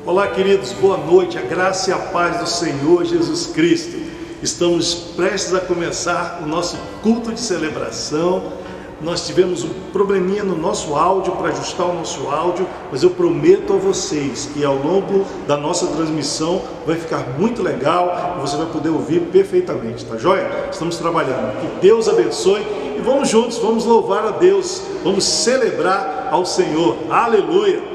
Olá, queridos, boa noite, a graça e a paz do Senhor Jesus Cristo. Estamos prestes a começar o nosso culto de celebração. Nós tivemos um probleminha no nosso áudio, para ajustar o nosso áudio, mas eu prometo a vocês que ao longo da nossa transmissão vai ficar muito legal e você vai poder ouvir perfeitamente, tá joia? Estamos trabalhando, que Deus abençoe e vamos juntos, vamos louvar a Deus, vamos celebrar ao Senhor, aleluia!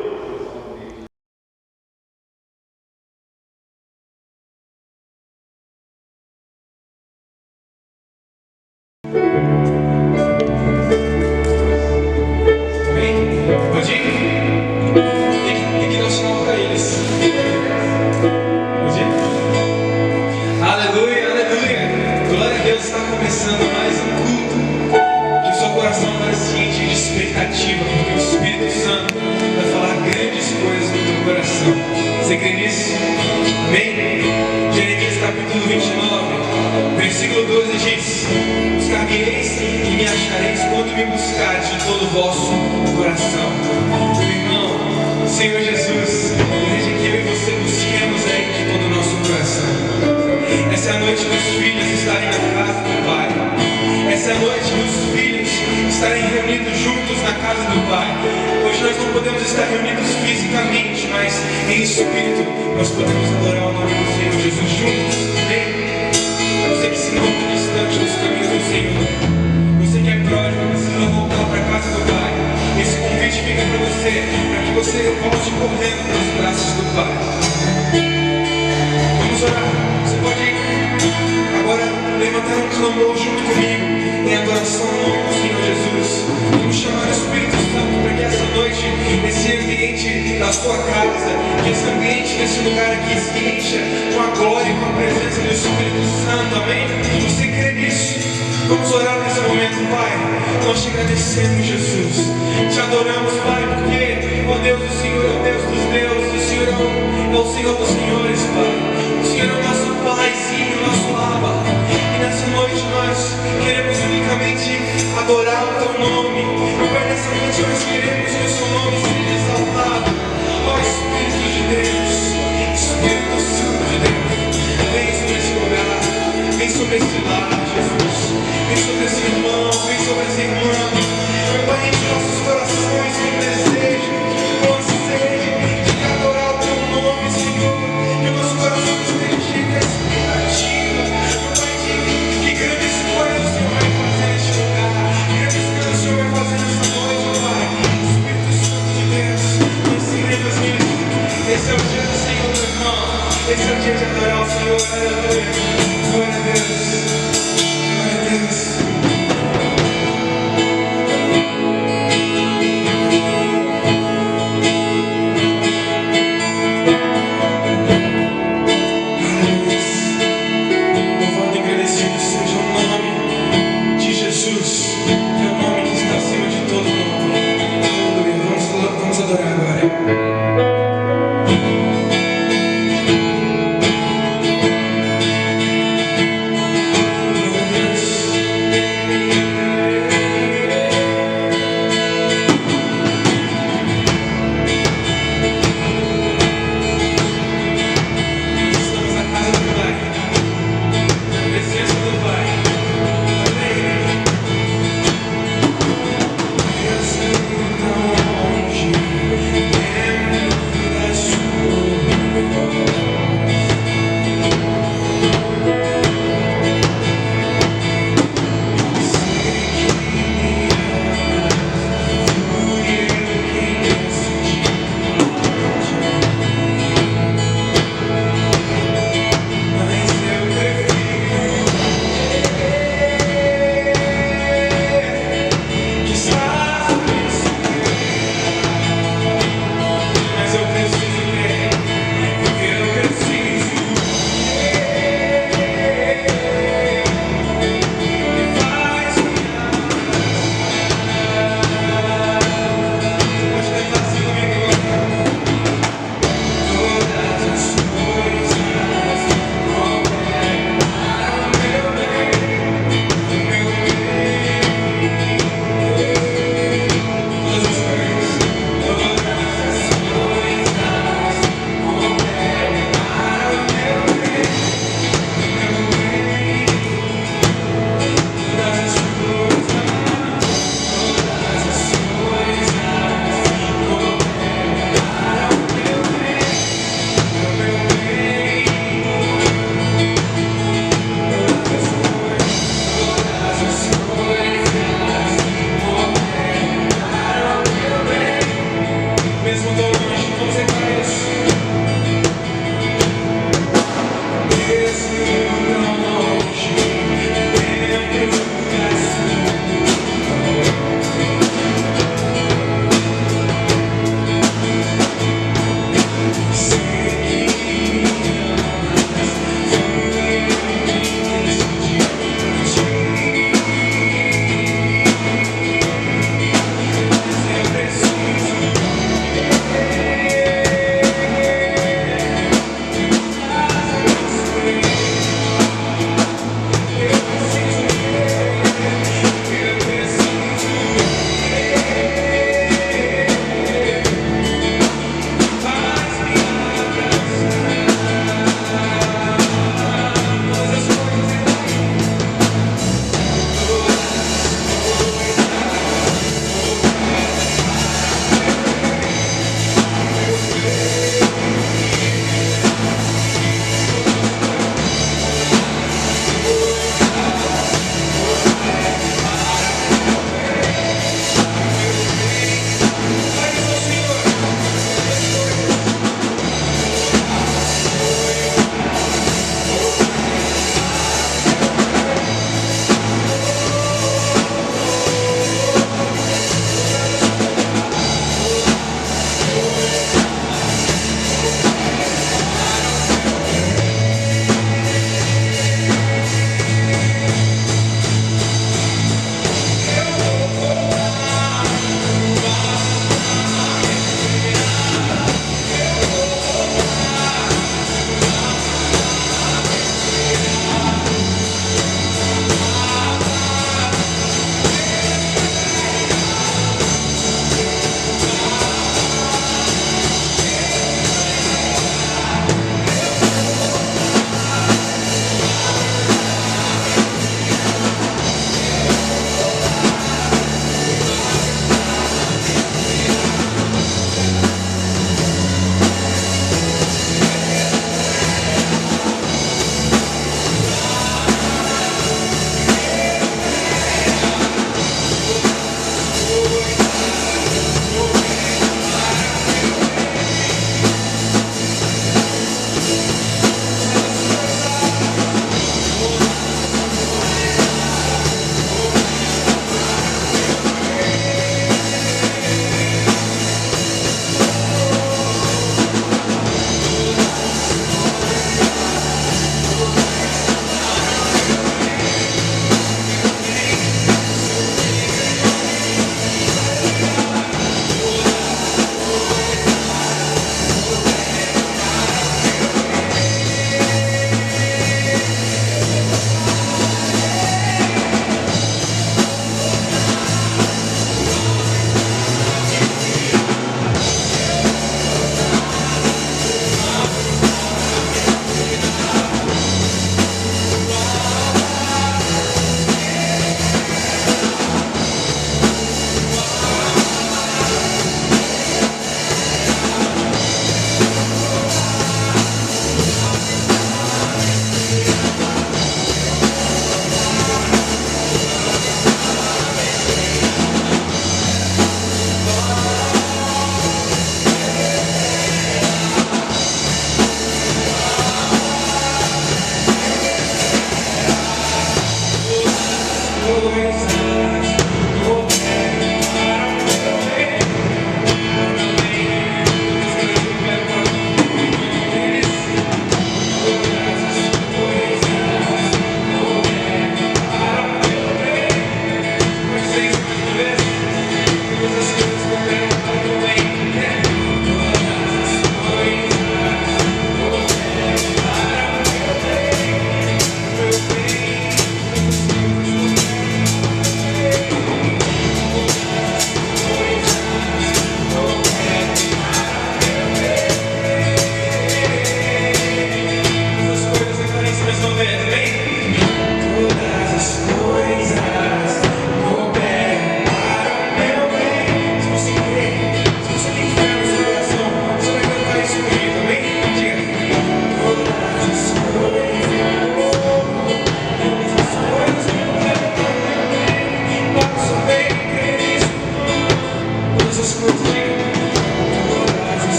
Agora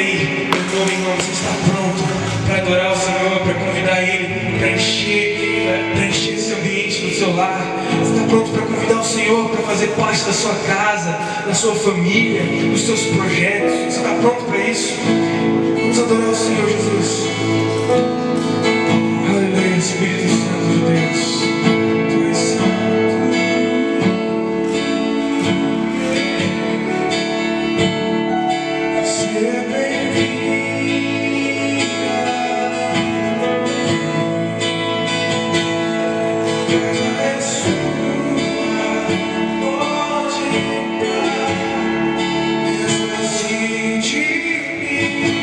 aí, meu nome, você está pronto para adorar o Senhor, para convidar Ele, para encher esse ambiente no seu lar? Você está pronto para convidar o Senhor para fazer parte da sua casa, da sua família, dos seus projetos? Você está pronto para isso? Vamos adorar o Senhor Jesus. Aleluia, Espírito Santo de Deus. Tu és santo. Você é bem-vinda. Casa é sua, pode entrar, mesmo assim de mim.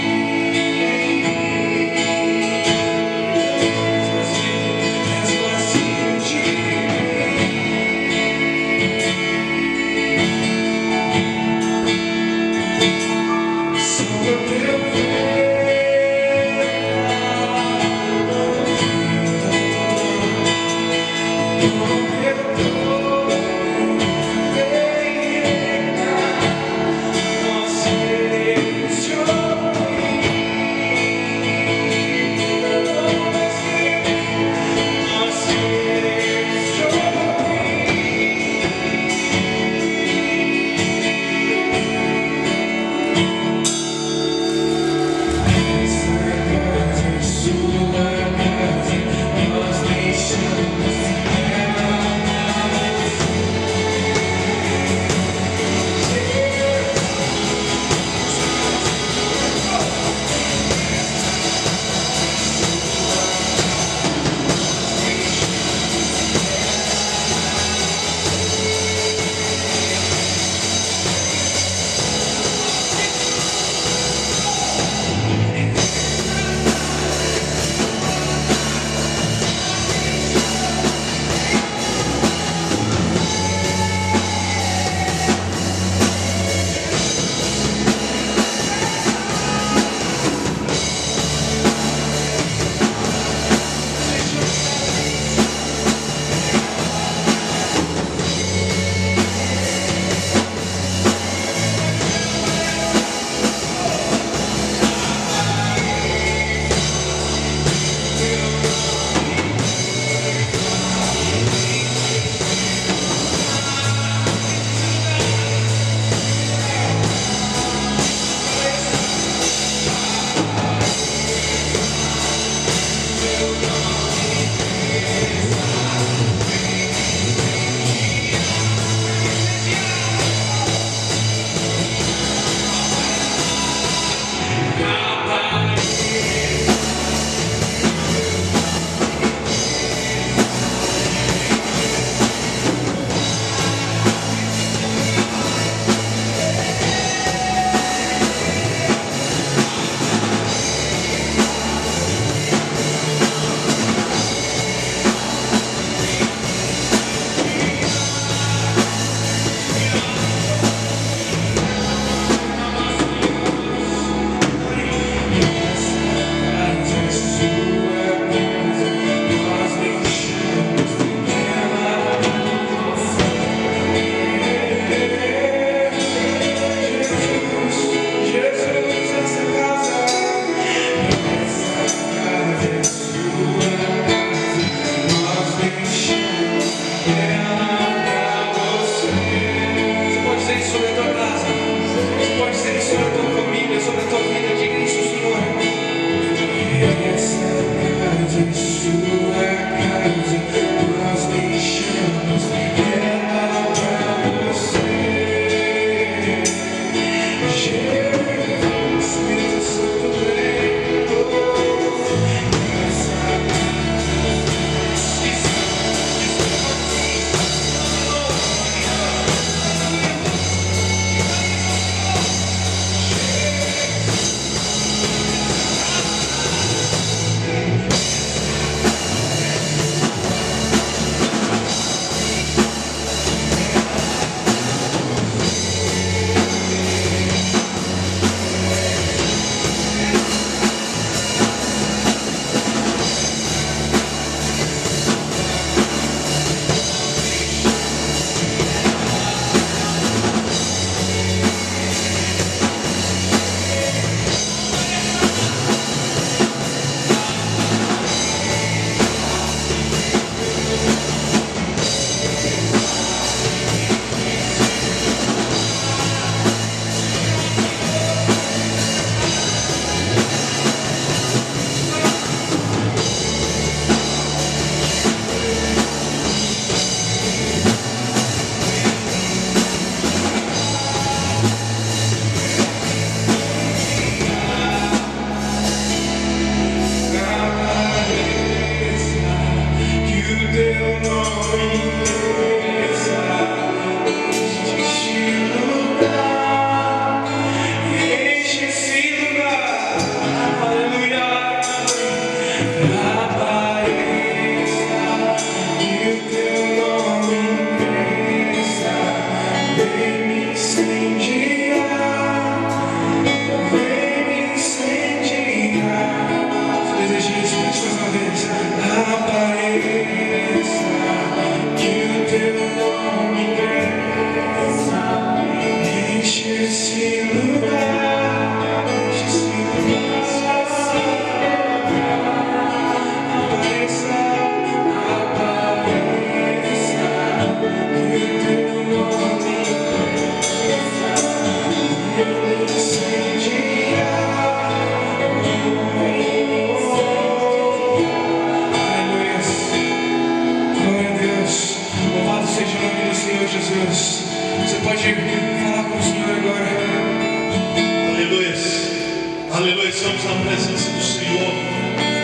Aleluia, estamos na presença do Senhor.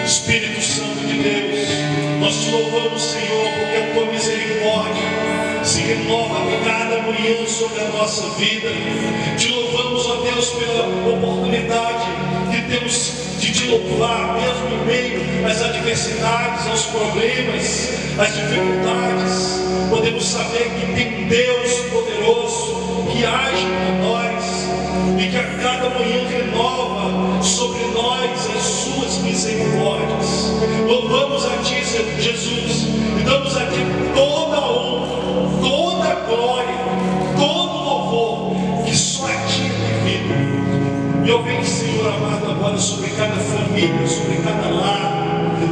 Espírito Santo de Deus, nós te louvamos, Senhor, porque a tua misericórdia se renova cada manhã sobre a nossa vida. Te louvamos, ó Deus, pela oportunidade que temos de te louvar, mesmo em meio às adversidades, aos problemas, às dificuldades. Podemos saber que tem um Deus poderoso que age por nós e que a cada manhã renova sobre nós as suas misericórdias. Louvamos a ti, Jesus, e damos a ti toda a honra, toda a glória, todo o louvor que só a ti é devido. E eu venho, Senhor amado, agora sobre cada família, sobre cada lar.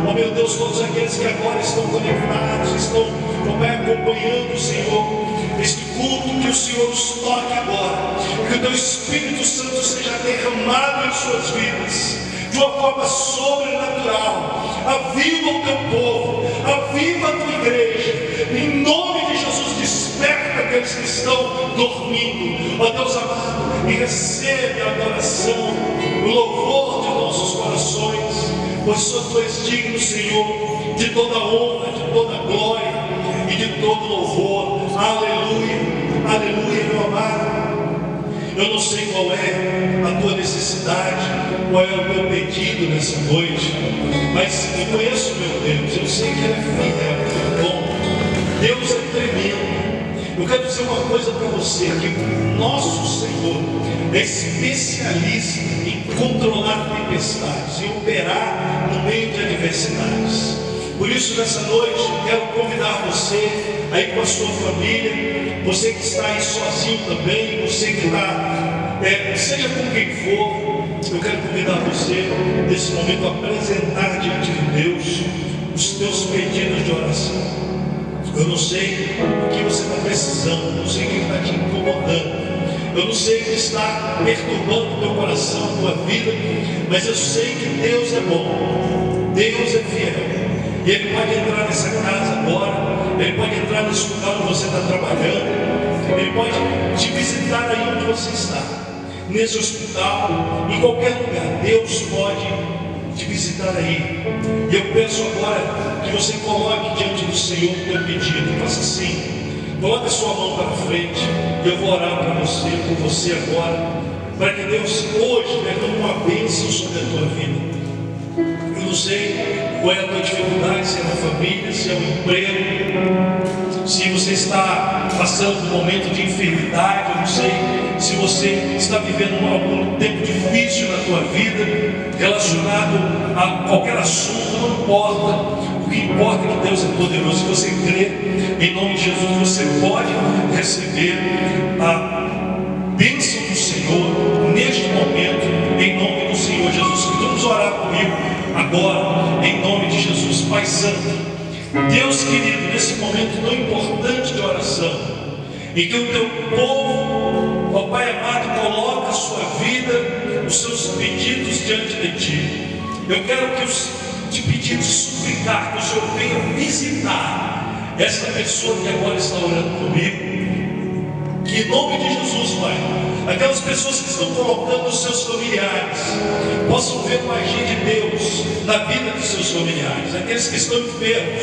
Ó meu Deus, todos aqueles que agora estão conectados, estão acompanhando, Senhor, este culto, que o Senhor os toque agora, que o teu Espírito Santo seja derramado em suas vidas de uma forma sobrenatural. Aviva o teu povo, aviva a tua igreja, em nome de Jesus. Desperta aqueles que estão dormindo, ó Deus amado, e recebe a adoração, o louvor de nossos corações, pois só tu és digno, Senhor, de toda honra, de toda glória e de todo louvor. Aleluia, aleluia, meu amado. Eu não sei qual é a tua necessidade, qual é o teu pedido nessa noite, mas eu conheço meu Deus, eu sei que Ele é fiel, bom. Deus é tremendo. Eu quero dizer uma coisa para você, que o nosso Senhor é especialista em controlar tempestades, em operar no meio de adversidades. Por isso, nessa noite, eu quero convidar você aí com a sua família, você que está aí sozinho também, você que está, seja com quem for, eu quero convidar você, nesse momento, a apresentar diante de Deus os teus pedidos de oração. Eu não sei o que você está precisando, eu não sei o que está te incomodando, eu não sei o que está perturbando o teu coração, a tua vida, mas eu sei que Deus é bom, Deus é fiel. E Ele pode entrar nessa casa agora, Ele pode entrar nesse lugar onde você está trabalhando, Ele pode te visitar aí onde você está, nesse hospital, em qualquer lugar. Deus pode te visitar aí. E eu peço agora que você coloque diante do Senhor o teu pedido. Faça assim, coloque a sua mão para frente, e eu vou orar para você, por você agora, para que Deus hoje derrame uma bênção sobre a tua vida. Eu não sei qual é a tua dificuldade, se é na família, se é no emprego, se você está passando por um momento de enfermidade, eu não sei se você está vivendo algum tempo difícil na tua vida, relacionado a qualquer assunto, não importa. O que importa é que Deus é poderoso. Se você crê, em nome de Jesus, você pode receber a bênção do Senhor neste momento, em nome do Senhor Jesus Cristo. Vamos orar comigo agora, em nome de Jesus. Pai Santo, Deus querido, nesse momento tão importante de oração, em que o teu povo, ó Pai amado, coloca a sua vida, os seus pedidos diante de ti. Eu quero te pedir, te suplicar, que o Senhor venha visitar essa pessoa que agora está orando comigo. Que em nome de Jesus, Pai, aquelas pessoas que estão colocando os seus familiares possam ver o agir de Deus na vida dos seus familiares, aqueles que estão enfermos.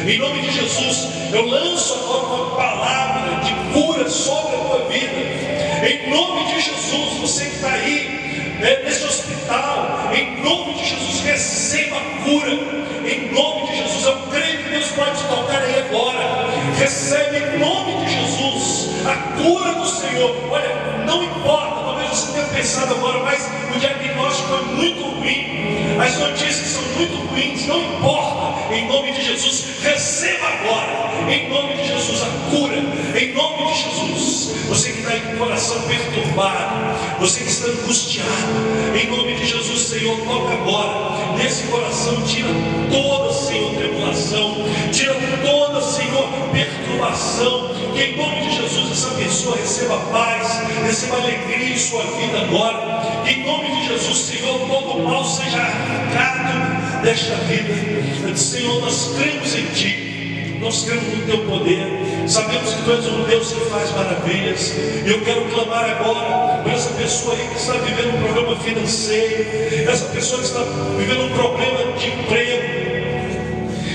Em nome de Jesus, eu lanço agora uma palavra de cura sobre a tua vida. Em nome de Jesus, você que está aí nesse hospital, em nome de Jesus, receba a cura. Em nome de Jesus, eu creio que Deus pode te tocar aí agora. Recebe em nome de Jesus a cura do Senhor. Olha, não importa, talvez você tenha pensado agora, mas o diagnóstico é muito ruim, as notícias são muito ruins, não importa. Em nome de Jesus, receba agora, em nome de Jesus, a cura. Em nome de Jesus, você que está aí com o coração perturbado, você que está angustiado, em nome de Jesus, Senhor, toca agora nesse coração, tira toda, Senhor, tribulação, tira toda, Senhor, perturbação. Que em nome de Jesus essa pessoa receba paz, receba alegria em sua vida agora. Que em nome de Jesus, Senhor, todo mal seja arrancado desta vida. Senhor, nós cremos em Ti, nós cremos no Teu poder. Sabemos que Tu és um Deus que faz maravilhas. E eu quero clamar agora por essa pessoa aí que está vivendo um problema financeiro, essa pessoa que está vivendo um problema de emprego.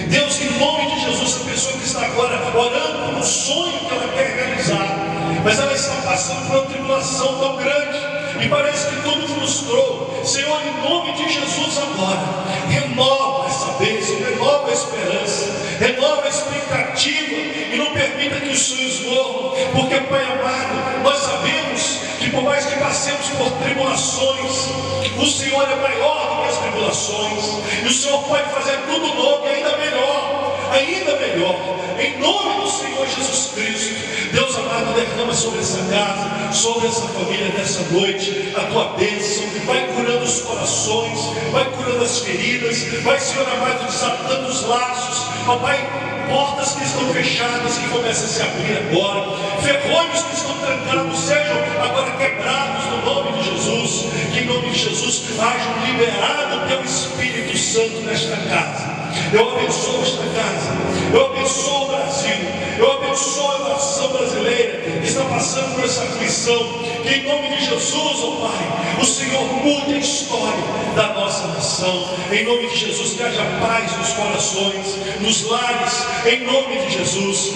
Deus, em nome de Jesus, essa pessoa que está agora orando por um sonho que ela quer realizar, mas ela está passando por uma tribulação tão grande e parece que tudo frustrou. Senhor, em nome de Jesus agora, renova essa bênção, renova a esperança, renova a expectativa e não permita que os sonhos morram, porque, Pai amado, nós sabemos que por mais que passemos por tribulações, o Senhor é maior do que as tribulações, e o Senhor pode fazer tudo novo e ainda melhor, em nome do Senhor Jesus Cristo. Deus amado, derrama sobre essa casa, sobre essa família nessa noite, a Tua bênção, vai curando os corações, vai curando as feridas, vai, Senhor amado, desatando os laços, ó Pai, portas que estão fechadas, que começam a se abrir agora, ferrolhos que estão trancados, sejam agora quebrados no nome de Jesus, que em nome de Jesus haja liberado o Teu Espírito Santo nesta casa. Eu abençoo esta casa, eu abençoo o Brasil, eu abençoo a nação brasileira que está passando por essa aflição, que em nome de Jesus, ó Pai, o Senhor mude a história da nossa nação, em nome de Jesus, que haja paz nos corações, nos lares, em nome de Jesus,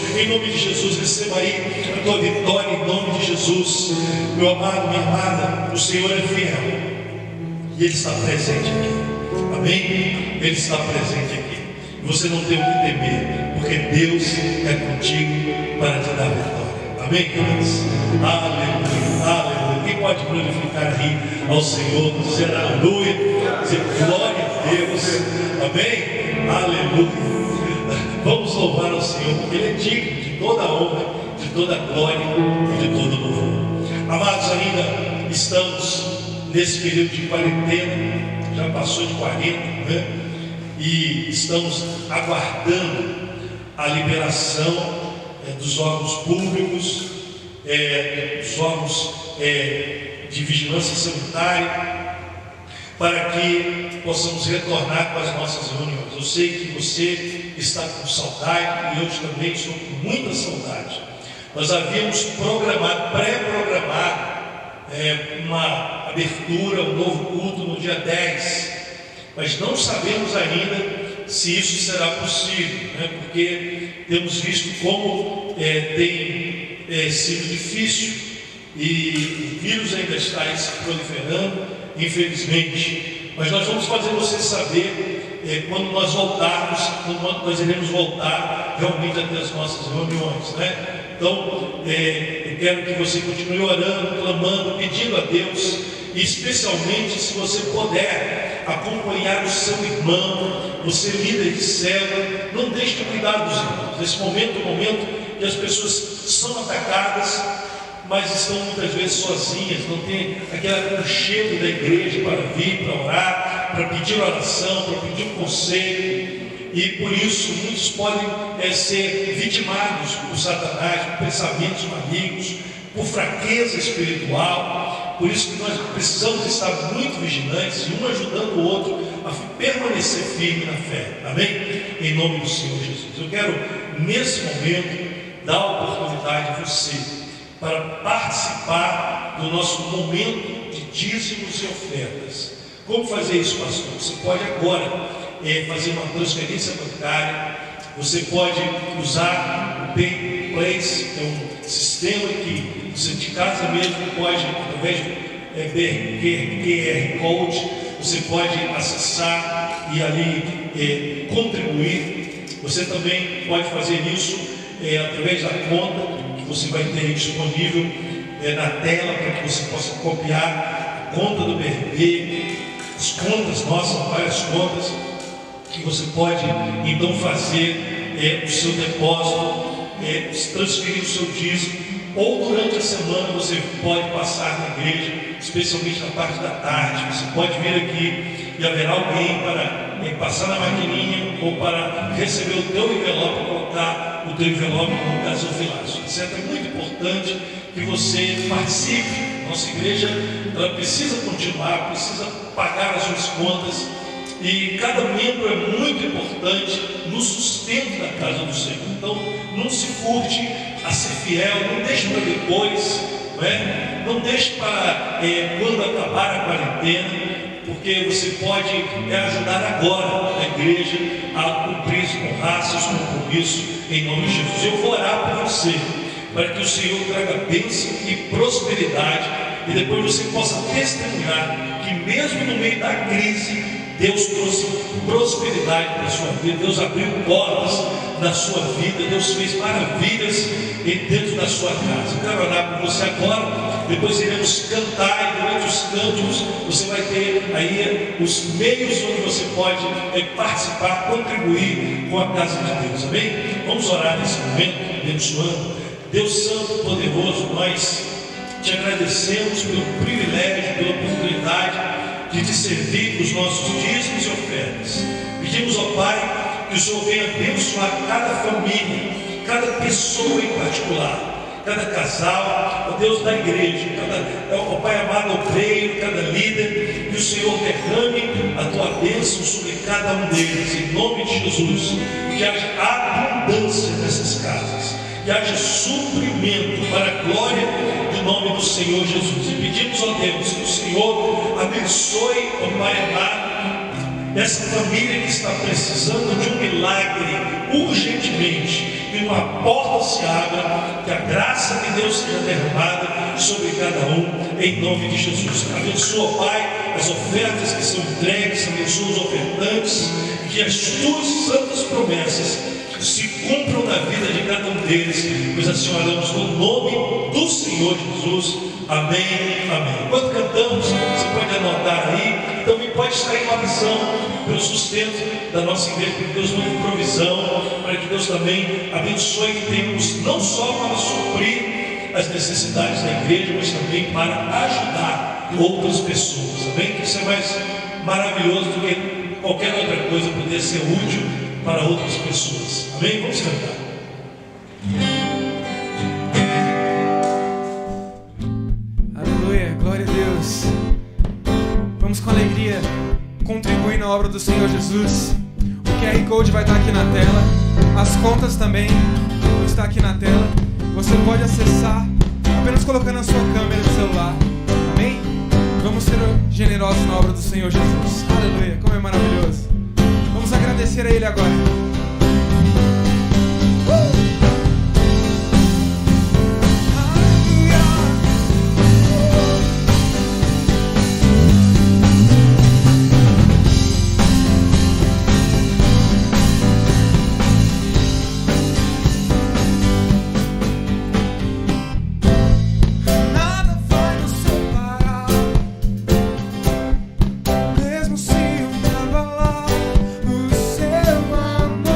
receba aí a Tua vitória, em nome de Jesus. Meu amado, minha amada, o Senhor é fiel, e Ele está presente aqui, amém? Ele está presente aqui. Você não tem o que temer, porque Deus é contigo para te dar vitória. Amém, queridos? Aleluia, aleluia. Quem pode glorificar aí ao Senhor, dizer aleluia, dizer glória a Deus. Amém? Aleluia. Vamos louvar ao Senhor, porque Ele é digno de toda a honra, de toda a glória e de todo o louvor. Amados, ainda estamos nesse período de quarentena, já passou de 40, né? E estamos aguardando a liberação dos órgãos públicos, dos órgãos de vigilância sanitária, para que possamos retornar com as nossas reuniões. Eu sei que você está com saudade, e eu também estou com muita saudade. Nós havíamos pré-programado uma abertura, um novo culto no dia 10, mas não sabemos ainda se isso será possível, né? Porque temos visto como tem sido difícil e o vírus ainda está aí se proliferando, infelizmente. Mas nós vamos fazer você saber quando nós voltarmos, quando nós iremos voltar realmente a ter as nossas reuniões, né? Então, eu quero que você continue orando, clamando, pedindo a Deus, e especialmente se você puder acompanhar o seu irmão, você líder de célula, não deixe de cuidar dos irmãos. Nesse momento é um momento que as pessoas são atacadas, mas estão muitas vezes sozinhas, não tem aquele aconchego da igreja para vir, para orar, para pedir oração, para pedir um conselho. E por isso muitos podem ser vitimados por Satanás, por pensamentos malignos, por fraqueza espiritual. Por isso que nós precisamos estar muito vigilantes, um ajudando o outro a permanecer firme na fé. Amém? Em nome do Senhor Jesus. Eu quero, nesse momento, dar a oportunidade a você para participar do nosso momento de dízimos e ofertas. Como fazer isso, pastor? Você pode agora fazer uma transferência bancária. Você pode usar o PayPlace, que é um sistema que você de casa mesmo pode, através do QR Code, você pode acessar e ali contribuir. Você também pode fazer isso através da conta que você vai ter disponível na tela, para que você possa copiar a conta do BRB, as contas nossas, várias contas, que você pode então fazer o seu depósito, transferir o seu dízimo, ou durante a semana você pode passar na igreja, especialmente na parte da tarde. Você pode vir aqui e haverá alguém para passar na maquininha ou para receber o teu envelope, colocar o teu envelope no gasofilaço, etc. É muito importante que você participe. Nossa igreja ela precisa continuar, precisa pagar as suas contas, E cada membro é muito importante no sustento da casa do Senhor. Então, não se furte a ser fiel, não deixe para depois, não deixe para quando acabar a quarentena, porque você pode ajudar agora a igreja a cumprir, honrar seus compromissos em nome de Jesus. Eu vou orar por você, para que o Senhor traga bênção e prosperidade, e depois você possa testemunhar que mesmo no meio da crise, Deus trouxe prosperidade para a sua vida, Deus abriu portas na sua vida, Deus fez maravilhas dentro da sua casa. Eu quero orar por você agora, depois iremos cantar, e durante os cânticos você vai ter aí os meios onde você pode participar, contribuir com a casa de Deus, amém? Vamos orar nesse momento, abençoando. Deus Santo, poderoso, nós te agradecemos pelo privilégio, pela oportunidade de te servir com os nossos dízimos e ofertas. Pedimos ao Pai que o Senhor venha abençoar cada família, cada pessoa em particular, cada casal, ó Deus da igreja, ó Pai amado, obreiro, cada líder, que o Senhor derrame a tua bênção sobre cada um deles, em nome de Jesus, que haja abundância nessas casas, que haja suprimento para a glória do nome do Senhor Jesus. E pedimos, ó Deus, que o Senhor abençoe, ó Pai amado, essa família que está precisando de um milagre urgentemente, que uma porta se abra, que a graça de Deus seja derramada sobre cada um, em nome de Jesus. Abençoa, Pai, as ofertas que são entregues, abençoa os ofertantes, e que as tuas santas promessas se cumpram na vida de cada um deles, pois assim oramos no nome do Senhor Jesus. Amém, amém. Enquanto cantamos, você pode anotar aí, também pode estar em oração pelo sustento da nossa igreja, para que Deus nos dê provisão, para que Deus também abençoe que tenhamos não só para suprir as necessidades da igreja, mas também para ajudar outras pessoas, amém? Que isso é mais maravilhoso do que qualquer outra coisa, poder ser útil para outras pessoas, amém? Vamos cantar. Aleluia, glória a Deus. Vamos com alegria contribuir na obra do Senhor Jesus. O QR Code vai estar aqui na tela, as contas também vão estar aqui na tela. Você pode acessar apenas colocando a sua câmera do celular, amém? Vamos ser generosos na obra do Senhor Jesus. Aleluia, como é maravilhoso. Vamos agradecer a Ele agora. Mesmo se eu tava lá, o seu amor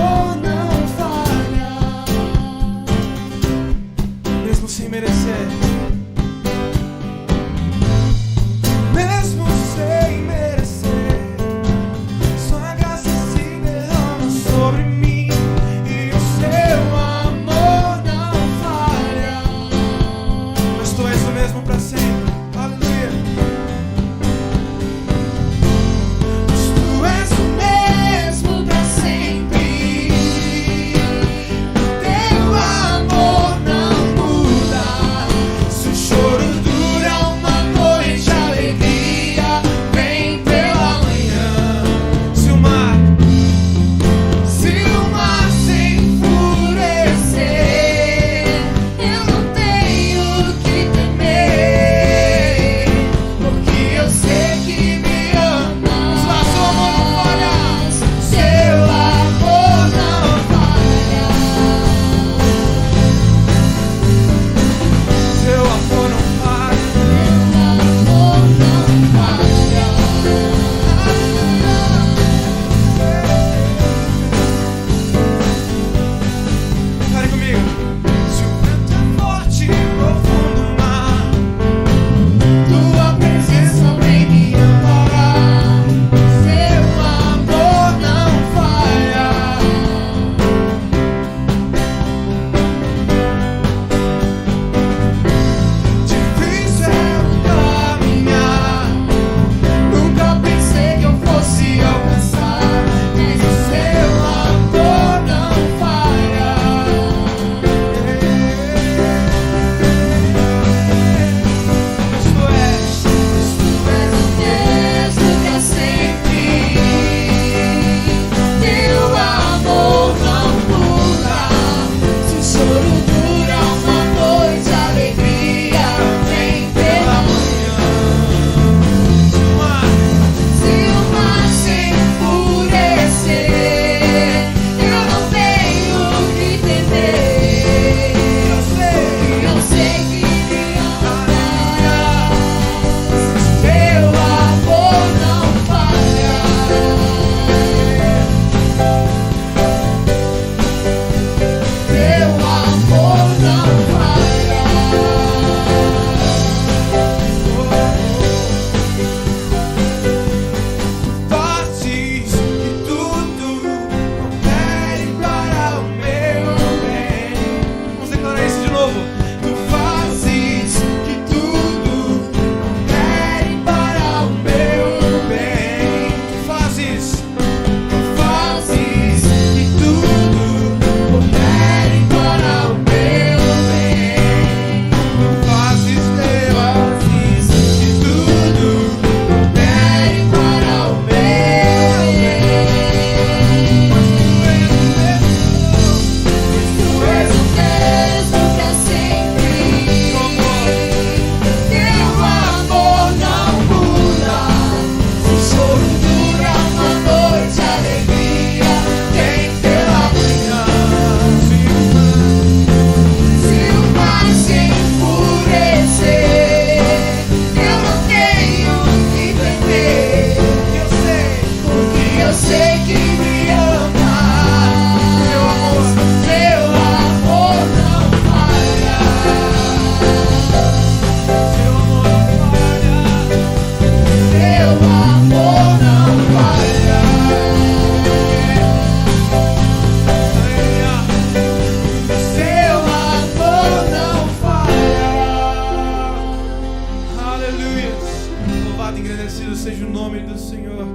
seja o nome do Senhor.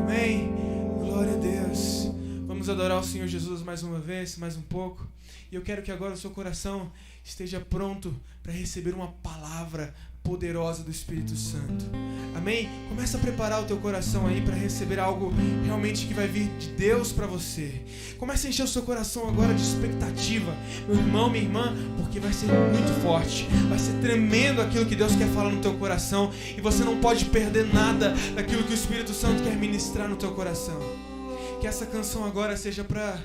Amém. Glória a Deus. Vamos adorar o Senhor Jesus mais uma vez, mais um pouco. E eu quero que agora o seu coração esteja pronto para receber uma palavra poderosa do Espírito Santo. Amém? Começa a preparar o teu coração aí para receber algo realmente que vai vir de Deus para você. Começa a encher o seu coração agora de expectativa, meu irmão, minha irmã, porque vai ser muito forte, vai ser tremendo aquilo que Deus quer falar no teu coração, e você não pode perder nada daquilo que o Espírito Santo quer ministrar no teu coração. Que essa canção agora seja para,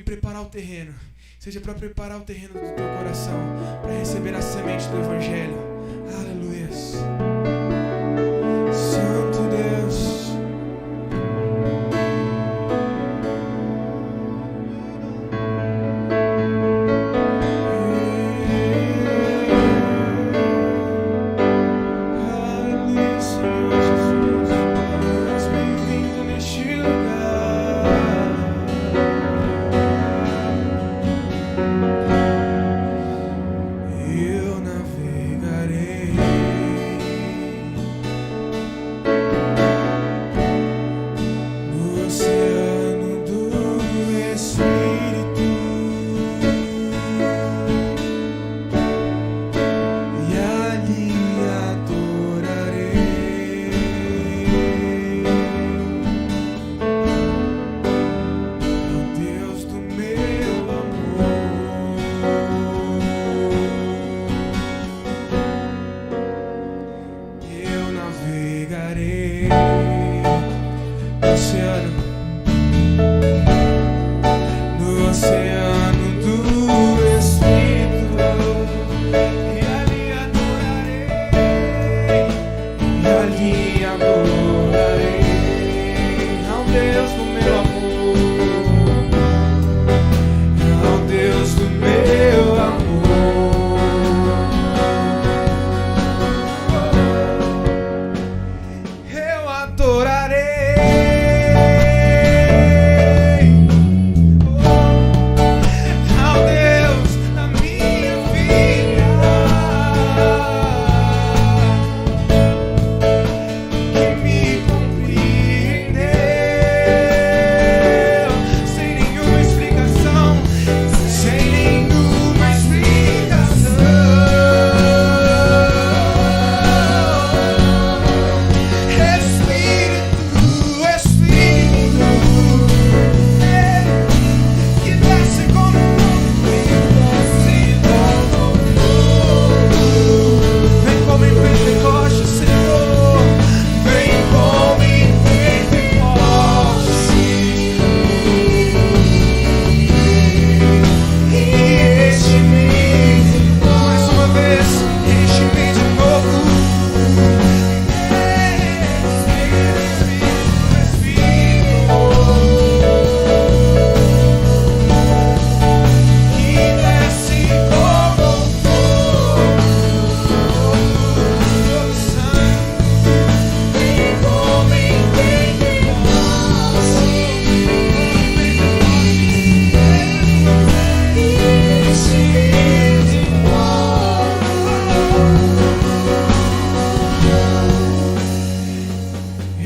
preparar o terreno, seja para preparar o terreno do teu coração, para receber a semente do Evangelho. Aleluia. Santo Deus. Aleluia, Senhor Jesus. És bem-vindo neste lugar. Eu navegarei no oceano do Espírito e ali adorarei ao Deus do meu amor. Eu navegarei no oceano do Espírito e ali adorarei ao Deus do meu amor, ao Deus do meu amor. Eu adorarei ao Deus da minha vida, que me compreendeu sem nenhuma explicação, sem nenhuma explicação. Espírito, que desce como vem como em Pentecoste, Senhor, vem como em Pentecoste, e enche-me mais uma vez, enche-me de novo.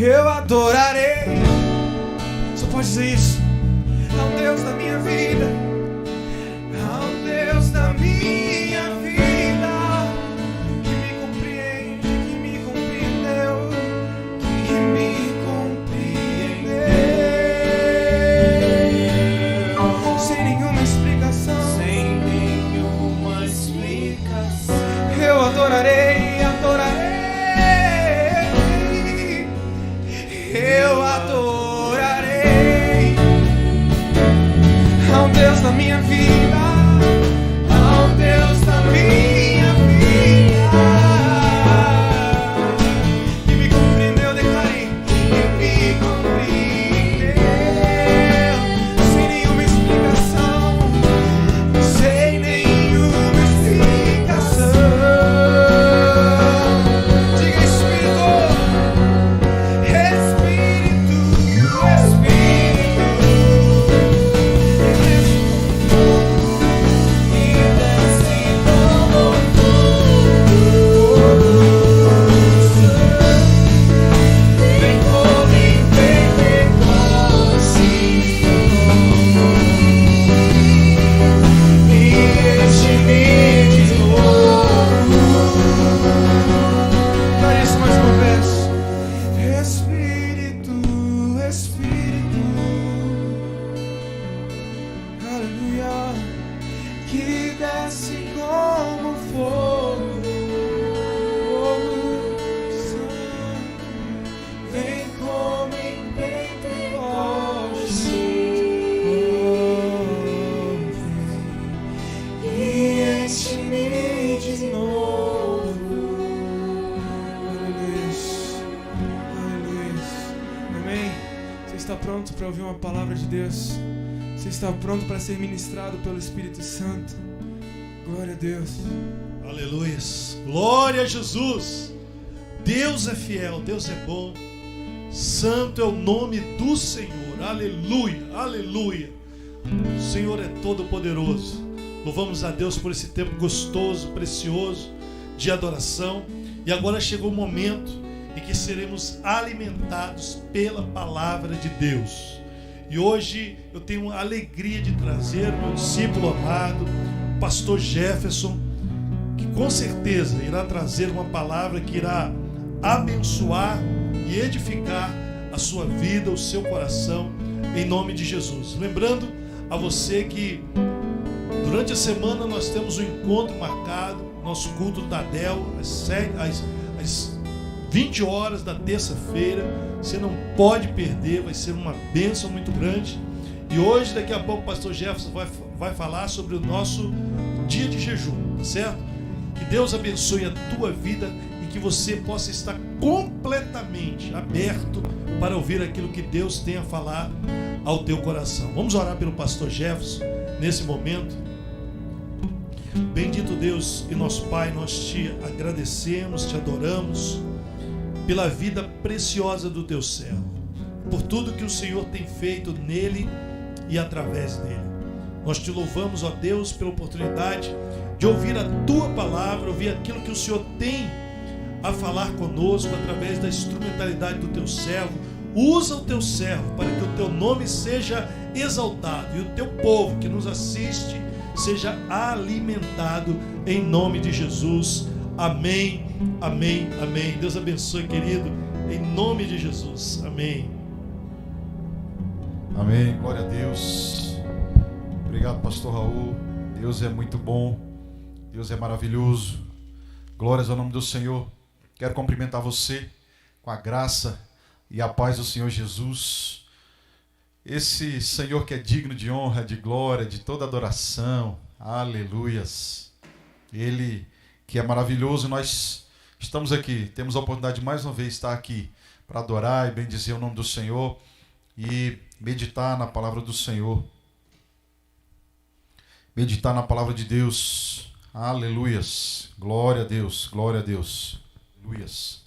Eu adorarei, só pode dizer isso, ao Deus da minha vida, ao Deus da minha vida, que me compreende, que me compreendeu, que me compreendeu, sem nenhuma explicação, eu adorarei, eu adorarei ao Deus da está pronto para ouvir uma palavra de Deus? Você está pronto para ser ministrado pelo Espírito Santo? Glória a Deus. Aleluia. Glória a Jesus. Deus é fiel, Deus é bom. Santo é o nome do Senhor. Aleluia, aleluia. O Senhor é todo poderoso. Louvamos a Deus por esse tempo gostoso, precioso de adoração. E agora chegou o momento em que seremos alimentados pela palavra de Deus. E hoje eu tenho a alegria de trazer meu discípulo amado, o pastor Jefferson, que com certeza irá trazer uma palavra que irá abençoar e edificar a sua vida, o seu coração, em nome de Jesus. Lembrando a você que durante a semana nós temos um encontro marcado, nosso culto Tadel, às 20 horas da terça-feira. Você não pode perder, vai ser uma bênção muito grande. E hoje, daqui a pouco, o pastor Jefferson vai falar sobre o nosso dia de jejum, tá certo? Que Deus abençoe a tua vida e que você possa estar completamente aberto para ouvir aquilo que Deus tem a falar ao teu coração. Vamos orar pelo pastor Jefferson nesse momento. Bendito Deus e nosso Pai, nós te agradecemos, te adoramos pela vida preciosa do teu servo, por tudo que o Senhor tem feito nele e através dele. Nós te louvamos, ó Deus, pela oportunidade de ouvir a tua palavra, ouvir aquilo que o Senhor tem a falar conosco através da instrumentalidade do teu servo. Usa o teu servo para que o teu nome seja exaltado e o teu povo que nos assiste seja alimentado em nome de Jesus. Amém, amém, amém. Deus abençoe, querido, em nome de Jesus. Amém. Amém, glória a Deus. Obrigado, pastor Raul. Deus é muito bom, Deus é maravilhoso. Glórias ao nome do Senhor. Quero cumprimentar você com a graça e a paz do Senhor Jesus. Esse Senhor que é digno de honra, de glória, de toda adoração. Aleluias. Ele que é maravilhoso. Nós estamos aqui, temos a oportunidade de mais uma vez estar aqui para adorar e bendizer o nome do Senhor e meditar na palavra do Senhor. Meditar na palavra de Deus. Aleluias. Glória a Deus, glória a Deus. Aleluias.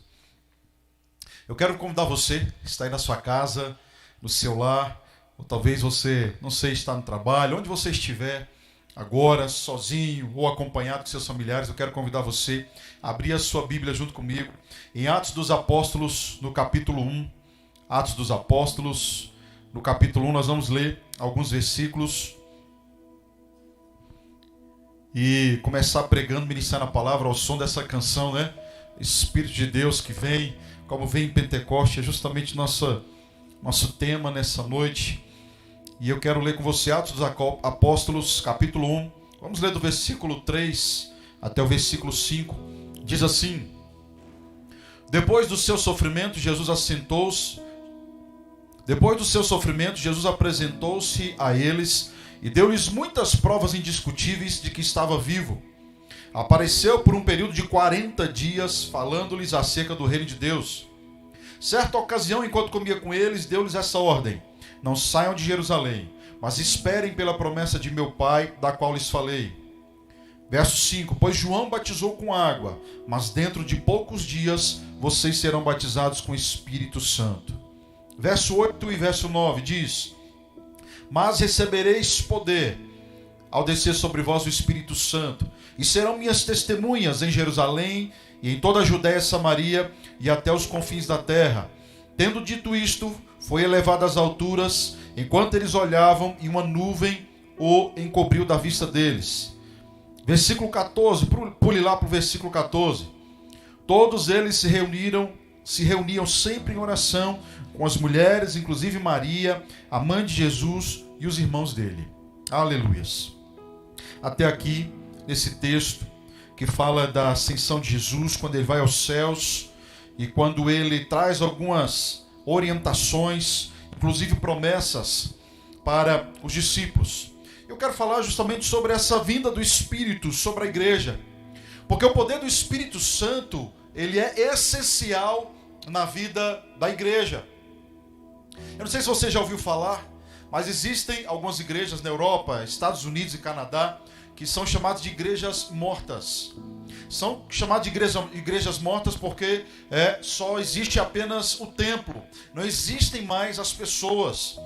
Eu quero convidar você que está aí na sua casa, no seu lar, ou talvez você, não sei, está no trabalho, onde você estiver agora, sozinho ou acompanhado com seus familiares, eu quero convidar você a abrir a sua Bíblia junto comigo em Atos dos Apóstolos, no capítulo 1. Atos dos Apóstolos, no capítulo 1, nós vamos ler alguns versículos e começar pregando, ministrando a palavra ao som dessa canção, né? Espírito de Deus que vem, como vem em Pentecoste, é justamente nosso tema nessa noite. E eu quero ler com você Atos dos Apóstolos, capítulo 1. Vamos ler do versículo 3 até o versículo 5. Diz assim: Depois do seu sofrimento, Jesus apresentou-se a eles e deu-lhes muitas provas indiscutíveis de que estava vivo. Apareceu por um período de 40 dias, falando-lhes acerca do reino de Deus. Certa ocasião, enquanto comia com eles, deu-lhes essa ordem: Não saiam de Jerusalém, mas esperem pela promessa de meu Pai, da qual lhes falei. Verso 5: Pois João batizou com água, mas dentro de poucos dias vocês serão batizados com o Espírito Santo. Verso 8 e verso 9 diz: Mas recebereis poder ao descer sobre vós o Espírito Santo, e serão minhas testemunhas em Jerusalém e em toda a Judéia e Samaria e até os confins da terra. Tendo dito isto, foi elevado às alturas, enquanto eles olhavam, e uma nuvem o encobriu da vista deles. Versículo 14, pule lá para o versículo 14. Todos eles se reuniam sempre em oração com as mulheres, inclusive Maria, a mãe de Jesus, e os irmãos dele. Aleluias. Até aqui, nesse texto que fala da ascensão de Jesus, quando ele vai aos céus e quando ele traz algumas orientações, inclusive promessas para os discípulos. Eu quero falar justamente sobre essa vinda do Espírito sobre a igreja, porque o poder do Espírito Santo, ele é essencial na vida da igreja. Eu não sei se você já ouviu falar, mas existem algumas igrejas na Europa, Estados Unidos e Canadá, que são chamadas de igrejas mortas. São chamadas de igrejas mortas porque só existe apenas o templo. Não existem mais as pessoas.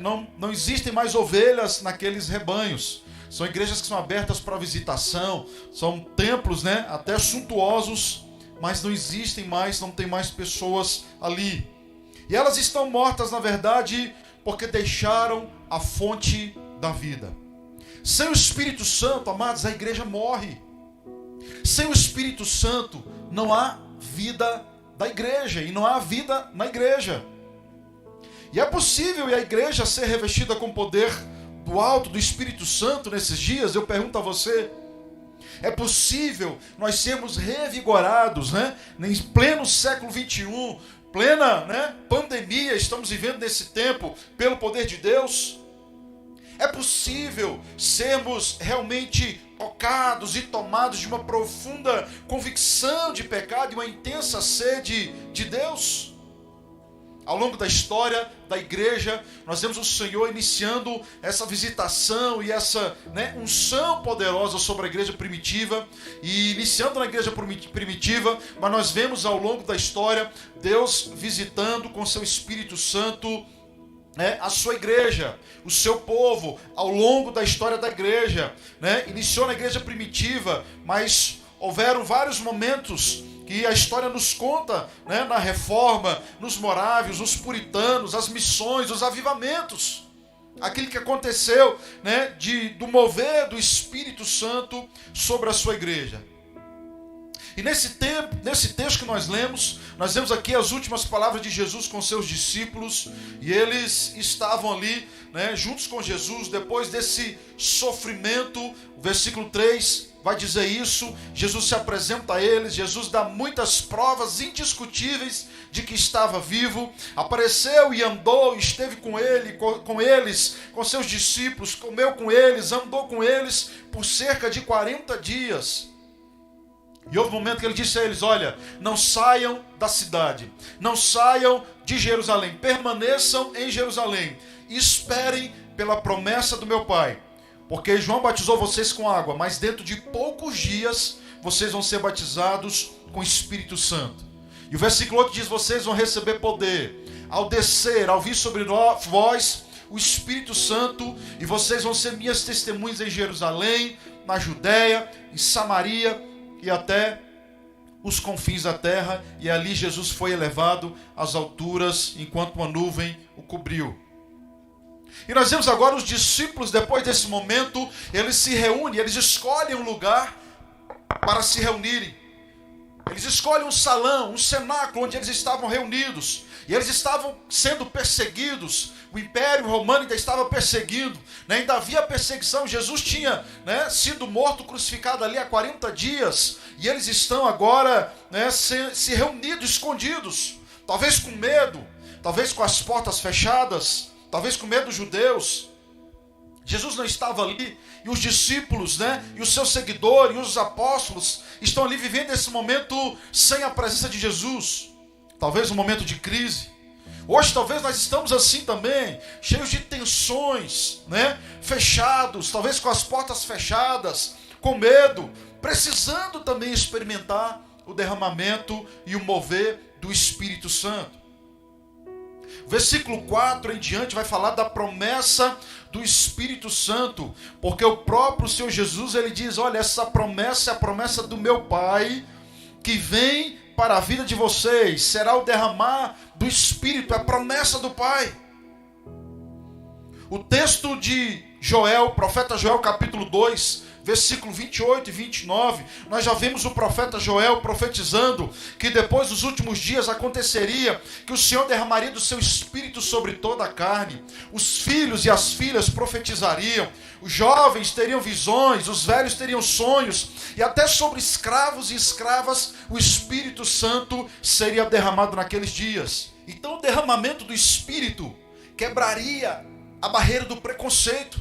Não existem mais ovelhas naqueles rebanhos. São igrejas que são abertas para visitação. São templos, até suntuosos, mas não existem mais, não tem mais pessoas ali. E elas estão mortas, na verdade, porque deixaram a fonte da vida. Sem o Espírito Santo, amados, a igreja morre. Sem o Espírito Santo, não há vida da igreja, e não há vida na igreja. E é possível a igreja ser revestida com poder do alto, do Espírito Santo nesses dias? Eu pergunto a você. É possível nós sermos revigorados, em pleno século 21, plena pandemia, estamos vivendo nesse tempo, pelo poder de Deus? É possível sermos realmente tocados e tomados de uma profunda convicção de pecado e uma intensa sede de Deus? Ao longo da história da igreja, nós vemos o Senhor iniciando essa visitação e essa unção poderosa sobre a igreja primitiva. E iniciando na igreja primitiva, mas nós vemos ao longo da história Deus visitando com seu Espírito Santo a sua igreja, o seu povo, ao longo da história da igreja. Iniciou na igreja primitiva, mas houveram vários momentos que a história nos conta, na reforma, nos morávios, os puritanos, as missões, os avivamentos. Aquilo que aconteceu, do mover do Espírito Santo sobre a sua igreja. E nesse texto que nós lemos aqui as últimas palavras de Jesus com seus discípulos, e eles estavam ali, juntos com Jesus, depois desse sofrimento. O versículo 3 vai dizer isso. Jesus se apresenta a eles, Jesus dá muitas provas indiscutíveis de que estava vivo, apareceu e andou, esteve com eles, com seus discípulos, comeu com eles, andou com eles por cerca de 40 dias. E houve um momento que ele disse a eles: olha, não saiam da cidade, não saiam de Jerusalém, permaneçam em Jerusalém, esperem pela promessa do meu Pai, porque João batizou vocês com água, mas dentro de poucos dias vocês vão ser batizados com o Espírito Santo. E o versículo 8 diz: vocês vão receber poder ao descer, ao vir sobre vós o Espírito Santo, e vocês vão ser minhas testemunhas em Jerusalém, na Judéia, em Samaria e até os confins da terra. E ali Jesus foi elevado às alturas, enquanto uma nuvem o cobriu. E nós vemos agora os discípulos, depois desse momento, eles se reúnem, eles escolhem um lugar para se reunirem. Eles escolhem um salão, um cenáculo onde eles estavam reunidos. E eles estavam sendo perseguidos. O Império Romano ainda estava perseguindo. Ainda havia perseguição. Jesus tinha sido morto, crucificado ali há 40 dias. E eles estão agora se reunidos, escondidos. Talvez com medo. Talvez com as portas fechadas. Talvez com medo dos judeus. Jesus não estava ali. E os discípulos, e os seus seguidores, e os apóstolos estão ali vivendo esse momento sem a presença de Jesus. Talvez um momento de crise. Hoje talvez nós estamos assim também, cheios de tensões, fechados, talvez com as portas fechadas, com medo, precisando também experimentar o derramamento e o mover do Espírito Santo. O versículo 4 em diante vai falar da promessa do Espírito Santo, porque o próprio Senhor Jesus, ele diz: olha, essa promessa é a promessa do meu Pai, que vem para a vida de vocês, será o derramar do Espírito, é a promessa do Pai. O texto de Joel, profeta Joel, capítulo 2, versículo 28 e 29, nós já vimos o profeta Joel profetizando que depois dos últimos dias aconteceria que o Senhor derramaria do seu Espírito sobre toda a carne. Os filhos e as filhas profetizariam, os jovens teriam visões, os velhos teriam sonhos, e até sobre escravos e escravas o Espírito Santo seria derramado naqueles dias. Então o derramamento do Espírito quebraria a barreira do preconceito,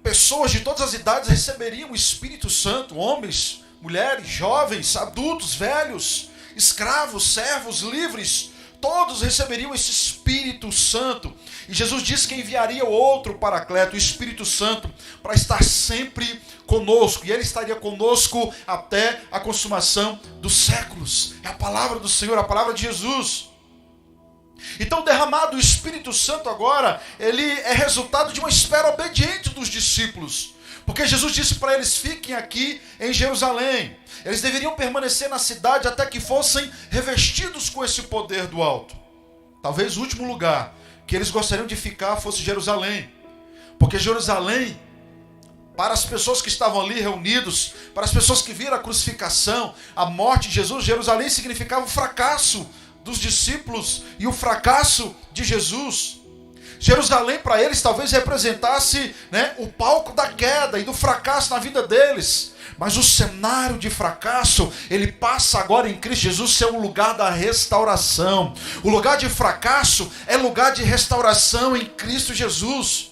Pessoas de todas as idades receberiam o Espírito Santo, homens, mulheres, jovens, adultos, velhos, escravos, servos, livres. todos receberiam esse Espírito Santo. E Jesus disse que enviaria o outro Paracleto, o Espírito Santo, para estar sempre conosco. E ele estaria conosco até a consumação dos séculos. É a palavra do Senhor, a palavra de Jesus. Então, derramado o Espírito Santo agora, ele é resultado de uma espera obediente dos discípulos. Porque Jesus disse para eles: fiquem aqui em Jerusalém. Eles deveriam permanecer na cidade até que fossem revestidos com esse poder do alto. Talvez o último lugar que eles gostariam de ficar fosse Jerusalém. Porque Jerusalém, para as pessoas que estavam ali reunidos, para as pessoas que viram a crucificação, a morte de Jesus, Jerusalém significava o fracasso dos discípulos e o fracasso de Jesus. Jerusalém para eles talvez representasse, o palco da queda e do fracasso na vida deles. Mas o cenário de fracasso, ele passa agora em Cristo Jesus ser um lugar da restauração. O lugar de fracasso é lugar de restauração em Cristo Jesus.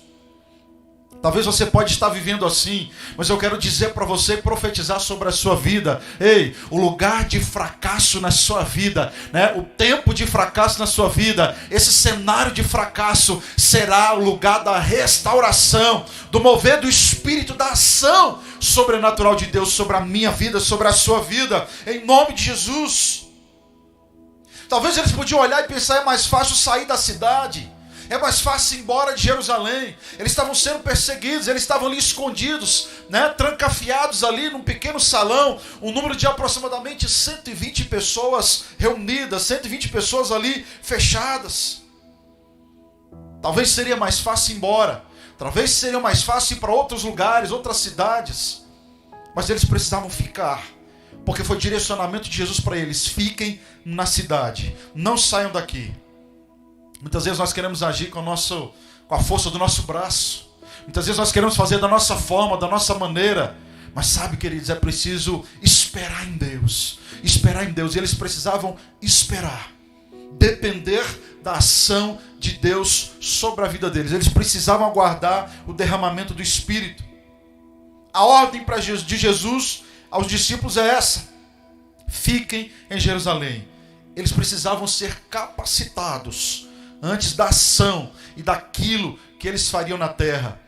Talvez você pode estar vivendo assim, mas eu quero dizer para você, profetizar sobre a sua vida. Ei, o lugar de fracasso na sua vida, o tempo de fracasso na sua vida, esse cenário de fracasso será o lugar da restauração, do mover do Espírito, da ação sobrenatural de Deus sobre a minha vida, sobre a sua vida, em nome de Jesus. Talvez eles podiam olhar e pensar: é mais fácil sair da cidade, é mais fácil ir embora de Jerusalém. Eles estavam sendo perseguidos, eles estavam ali escondidos, trancafiados ali num pequeno salão, um número de aproximadamente 120 pessoas reunidas, 120 pessoas ali fechadas. Talvez seria mais fácil ir embora, talvez seria mais fácil ir para outros lugares, outras cidades, mas eles precisavam ficar, porque foi direcionamento de Jesus para eles: fiquem na cidade, não saiam daqui. Muitas vezes nós queremos agir com a força do nosso braço. Muitas vezes nós queremos fazer da nossa forma, da nossa maneira. Mas sabe, queridos, é preciso esperar em Deus. Esperar em Deus. E eles precisavam esperar. Depender da ação de Deus sobre a vida deles. Eles precisavam aguardar o derramamento do Espírito. A ordem de Jesus aos discípulos é essa: fiquem em Jerusalém. Eles precisavam ser capacitados antes da ação e daquilo que eles fariam na terra.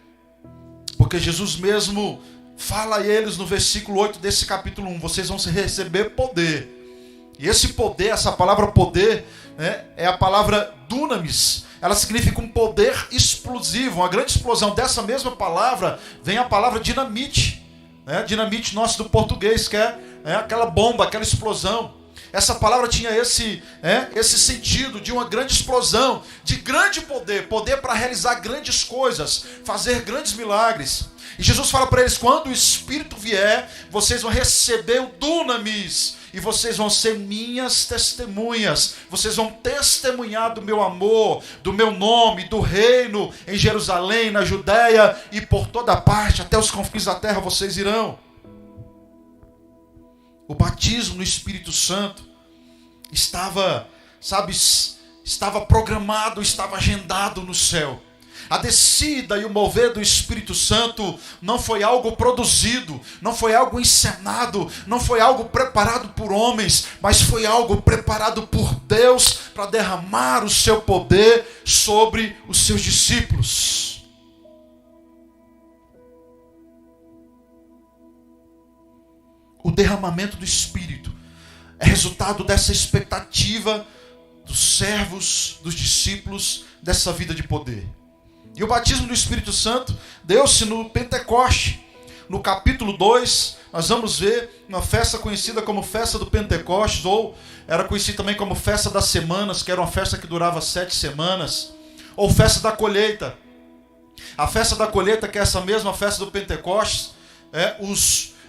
Porque Jesus mesmo fala a eles no versículo 8 desse capítulo 1: vocês vão receber poder. E esse poder, essa palavra poder, é a palavra dunamis. Ela significa um poder explosivo, uma grande explosão. Dessa mesma palavra vem a palavra dinamite. Dinamite nosso do português, que é aquela bomba, aquela explosão. Essa palavra tinha esse sentido de uma grande explosão, de grande poder, poder para realizar grandes coisas, fazer grandes milagres. E Jesus fala para eles: quando o Espírito vier, vocês vão receber o dunamis, e vocês vão ser minhas testemunhas. Vocês vão testemunhar do meu amor, do meu nome, do reino, em Jerusalém, na Judéia e por toda parte, até os confins da terra vocês irão. O batismo no Espírito Santo estava programado, estava agendado no céu. A descida e o mover do Espírito Santo não foi algo produzido, não foi algo encenado, não foi algo preparado por homens, mas foi algo preparado por Deus para derramar o seu poder sobre os seus discípulos. O derramamento do Espírito é resultado dessa expectativa dos servos, dos discípulos, dessa vida de poder. E o batismo do Espírito Santo deu-se no Pentecoste. No capítulo 2, nós vamos ver uma festa conhecida como festa do Pentecostes, ou era conhecida também como festa das semanas, que era uma festa que durava 7 semanas, ou festa da colheita. A festa da colheita, que é essa mesma festa do Pentecostes,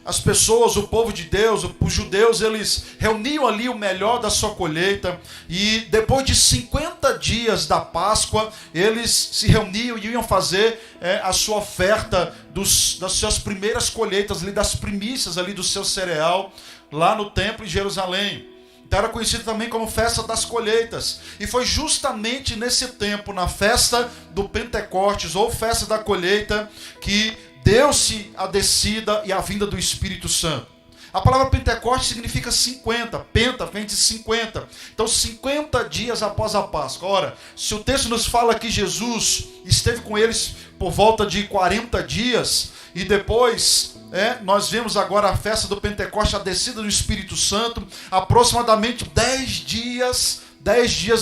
as pessoas, o povo de Deus, os judeus, eles reuniam ali o melhor da sua colheita, e depois de 50 dias da Páscoa, eles se reuniam e iam fazer a sua oferta das suas primeiras colheitas, ali, das primícias ali do seu cereal, lá no templo em Jerusalém. Então era conhecido também como festa das colheitas. E foi justamente nesse tempo, na festa do Pentecostes, ou festa da colheita, que deu-se a descida e a vinda do Espírito Santo. A palavra Pentecoste significa 50. Penta vem de 50. Então 50 dias após a Páscoa. Ora, se o texto nos fala que Jesus esteve com eles por volta de 40 dias, e depois nós vemos agora a festa do Pentecoste, a descida do Espírito Santo, aproximadamente 10 dias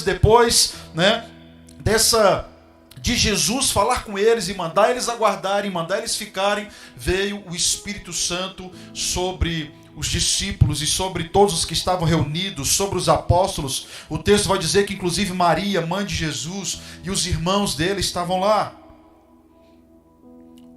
depois, de Jesus falar com eles e mandar eles aguardarem, mandar eles ficarem, veio o Espírito Santo sobre os discípulos e sobre todos os que estavam reunidos, sobre os apóstolos. O texto vai dizer que inclusive Maria, mãe de Jesus, e os irmãos dele estavam lá.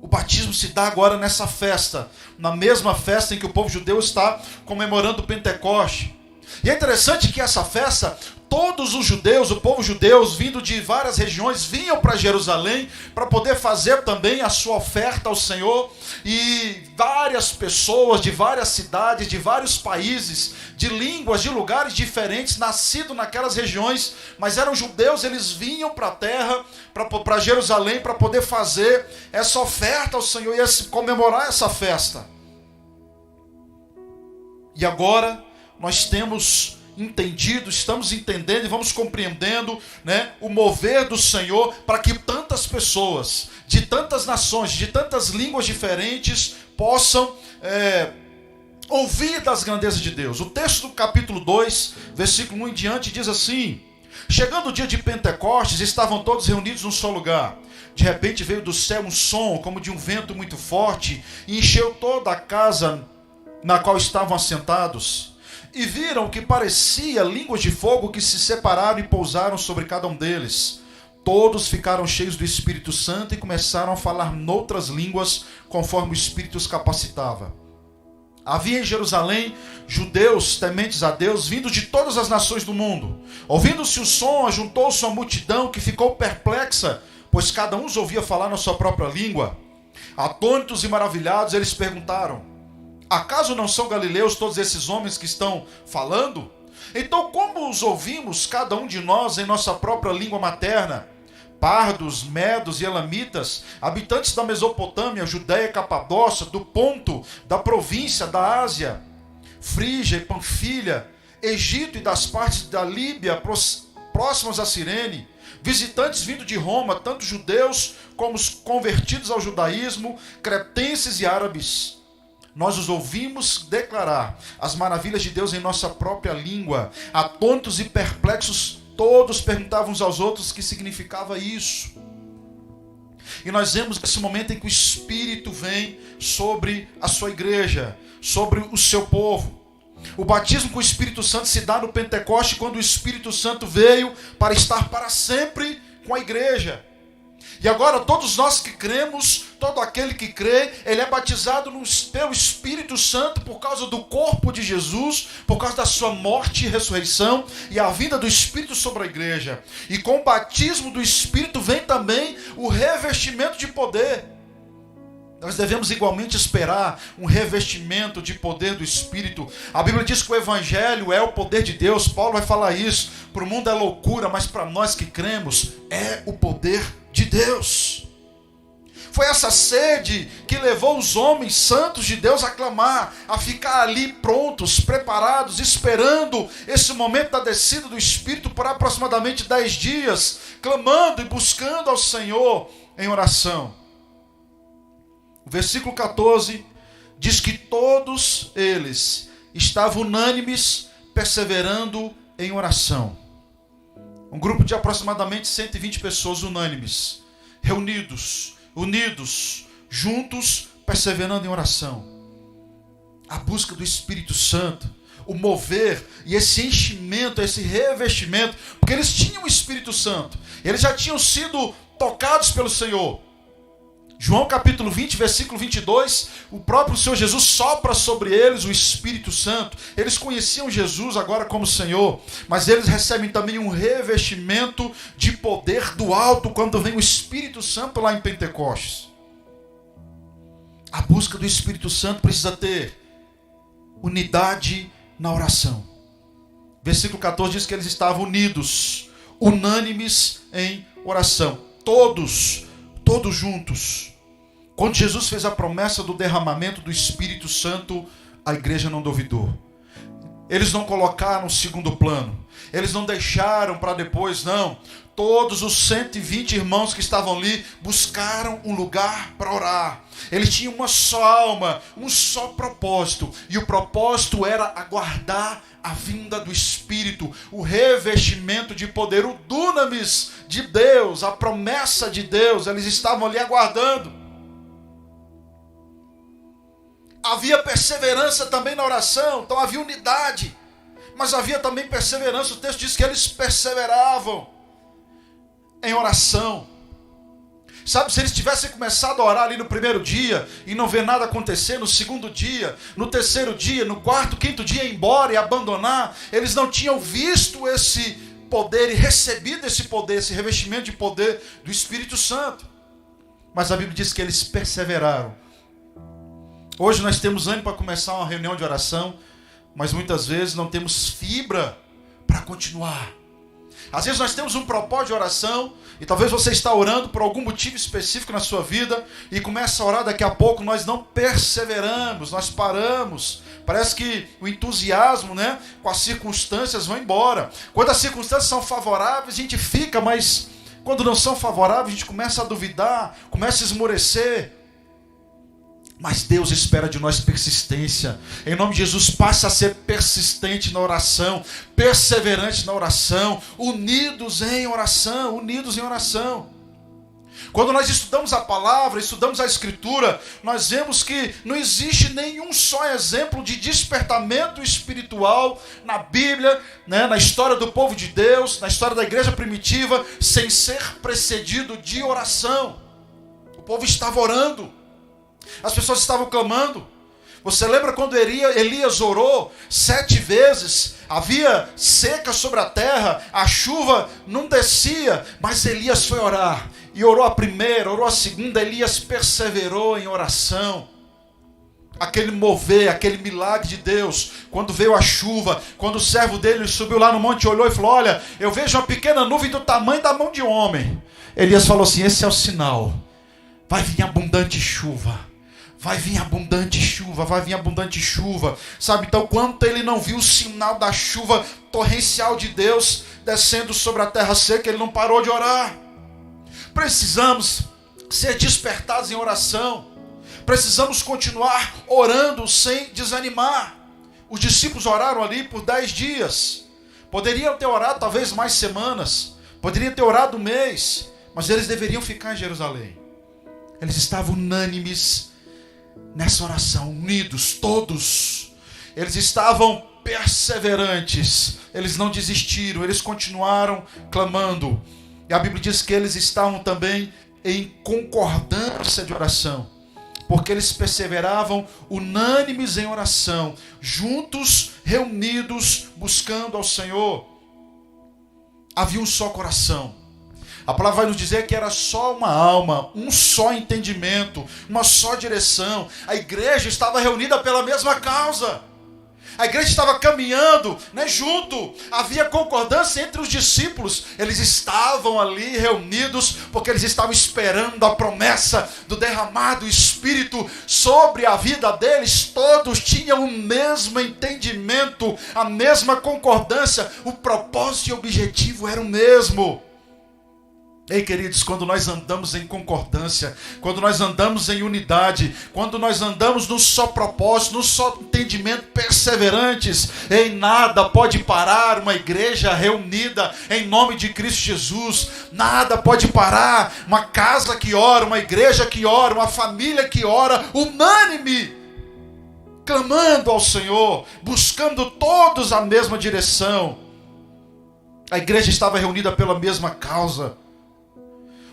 O batismo se dá agora nessa festa, na mesma festa em que o povo judeu está comemorando o Pentecoste. E é interessante que essa festa, todos os judeus, o povo judeu, vindo de várias regiões, vinham para Jerusalém para poder fazer também a sua oferta ao Senhor. E várias pessoas de várias cidades, de vários países, de línguas, de lugares diferentes, nascidos naquelas regiões, mas eram judeus, eles vinham para a terra, para Jerusalém, para poder fazer essa oferta ao Senhor e comemorar essa festa. E agora nós temos entendido, estamos entendendo e vamos compreendendo, o mover do Senhor para que tantas pessoas, de tantas nações, de tantas línguas diferentes, possam ouvir das grandezas de Deus. O texto do capítulo 2, versículo 1 em diante, diz assim: chegando o dia de Pentecostes, estavam todos reunidos num só lugar. De repente veio do céu um som, como de um vento muito forte, e encheu toda a casa na qual estavam assentados. E viram o que parecia línguas de fogo que se separaram e pousaram sobre cada um deles. Todos ficaram cheios do Espírito Santo e começaram a falar noutras línguas, conforme o Espírito os capacitava. Havia em Jerusalém judeus tementes a Deus, vindos de todas as nações do mundo. Ouvindo-se o som, ajuntou-se uma multidão que ficou perplexa, pois cada um os ouvia falar na sua própria língua. Atônitos e maravilhados, eles perguntaram: acaso não são galileus todos esses homens que estão falando? Então como os ouvimos, cada um de nós, em nossa própria língua materna? Pardos, medos e elamitas, habitantes da Mesopotâmia, Judéia, Capadócia, do Ponto, da província da Ásia, Frígia e Panfilha, Egito e das partes da Líbia próximas a Cirene, visitantes vindos de Roma, tanto judeus como os convertidos ao judaísmo, cretenses e árabes. Nós os ouvimos declarar as maravilhas de Deus em nossa própria língua. Atônitos e perplexos, todos perguntavam uns aos outros o que significava isso. E nós vemos esse momento em que o Espírito vem sobre a sua igreja, sobre o seu povo. O batismo com o Espírito Santo se dá no Pentecoste, quando o Espírito Santo veio para estar para sempre com a igreja. E agora todos nós que cremos, todo aquele que crê, ele é batizado pelo Espírito Santo por causa do corpo de Jesus, por causa da sua morte e ressurreição e a vinda do Espírito sobre a igreja. E com o batismo do Espírito vem também o revestimento de poder. Nós devemos igualmente esperar um revestimento de poder do Espírito. A Bíblia diz que o Evangelho é o poder de Deus. Paulo vai falar isso. Para o mundo é loucura, mas para nós que cremos é o poder de Deus. Foi essa sede que levou os homens santos de Deus a clamar, a ficar ali prontos, preparados, esperando esse momento da descida do Espírito por aproximadamente 10 dias, clamando e buscando ao Senhor em oração. O versículo 14 diz que todos eles estavam unânimes, perseverando em oração. Um grupo de aproximadamente 120 pessoas unânimes, reunidos, unidos, juntos, perseverando em oração. A busca do Espírito Santo, o mover e esse enchimento, esse revestimento, porque eles tinham o Espírito Santo, eles já tinham sido tocados pelo Senhor. João capítulo 20, versículo 22, o próprio Senhor Jesus sopra sobre eles o Espírito Santo. Eles conheciam Jesus agora como Senhor, mas eles recebem também um revestimento de poder do alto quando vem o Espírito Santo lá em Pentecostes. A busca do Espírito Santo precisa ter unidade na oração. Versículo 14 diz que eles estavam unidos, unânimes em oração. Todos juntos. Quando Jesus fez a promessa do derramamento do Espírito Santo, a igreja não duvidou. Eles não colocaram segundo plano. Eles não deixaram para depois, não. Todos os 120 irmãos que estavam ali buscaram um lugar para orar. Eles tinham uma só alma, um só propósito. E o propósito era aguardar a vinda do Espírito, o revestimento de poder, o dunamis de Deus, a promessa de Deus. Eles estavam ali aguardando. Havia perseverança também na oração, então havia unidade. Mas havia também perseverança. O texto diz que eles perseveravam em oração. Sabe, se eles tivessem começado a orar ali no primeiro dia e não ver nada acontecer, no segundo dia, no terceiro dia, no quarto, quinto dia, ir embora e abandonar, eles não tinham visto esse poder e recebido esse poder, esse revestimento de poder do Espírito Santo. Mas a Bíblia diz que eles perseveraram. Hoje nós temos ânimo para começar uma reunião de oração, mas muitas vezes não temos fibra para continuar. Às vezes nós temos um propósito de oração e talvez você está orando por algum motivo específico na sua vida e começa a orar, daqui a pouco nós não perseveramos, nós paramos. Parece que o entusiasmo, com as circunstâncias vão embora. Quando as circunstâncias são favoráveis, a gente fica, mas quando não são favoráveis, a gente começa a duvidar, começa a esmorecer. Mas Deus espera de nós persistência. Em nome de Jesus, passe a ser persistente na oração, perseverante na oração, unidos em oração, unidos em oração. Quando nós estudamos a palavra, estudamos a Escritura, nós vemos que não existe nenhum só exemplo de despertamento espiritual na Bíblia, na história do povo de Deus, na história da igreja primitiva, sem ser precedido de oração. O povo estava orando. As pessoas estavam clamando. Você lembra quando Elias orou 7 vezes? Havia seca sobre a terra, a chuva não descia, mas Elias foi orar. E orou a primeira, orou a segunda. Elias perseverou em oração. Aquele mover, aquele milagre de Deus, quando veio a chuva, quando o servo dele subiu lá no monte, olhou e falou: olha, eu vejo uma pequena nuvem do tamanho da mão de um homem. Elias falou assim: esse é o sinal, vai vir abundante chuva. Vai vir abundante chuva, vai vir abundante chuva. Sabe, então, quando ele não viu o sinal da chuva torrencial de Deus descendo sobre a terra seca, ele não parou de orar. Precisamos ser despertados em oração. Precisamos continuar orando sem desanimar. Os discípulos oraram ali por 10 dias. Poderiam ter orado talvez mais semanas. Poderiam ter orado um mês. Mas eles deveriam ficar em Jerusalém. Eles estavam unânimes nessa oração, unidos, todos. Eles estavam perseverantes, eles não desistiram, eles continuaram clamando. E a Bíblia diz que eles estavam também em concordância de oração, porque eles perseveravam unânimes em oração, juntos, reunidos, buscando ao Senhor. Havia um só coração. A palavra vai nos dizer que era só uma alma, um só entendimento, uma só direção. A igreja estava reunida pela mesma causa. A igreja estava caminhando, junto. Havia concordância entre os discípulos. Eles estavam ali reunidos porque eles estavam esperando a promessa do derramado Espírito sobre a vida deles. Todos tinham o mesmo entendimento, a mesma concordância. O propósito e o objetivo eram o mesmo. Ei, queridos, quando nós andamos em concordância, quando nós andamos em unidade, quando nós andamos num só propósito, num só entendimento, perseverantes, em nada pode parar uma igreja reunida em nome de Cristo Jesus. Nada pode parar uma casa que ora, uma igreja que ora, uma família que ora, unânime, clamando ao Senhor, buscando todos a mesma direção. A igreja estava reunida pela mesma causa.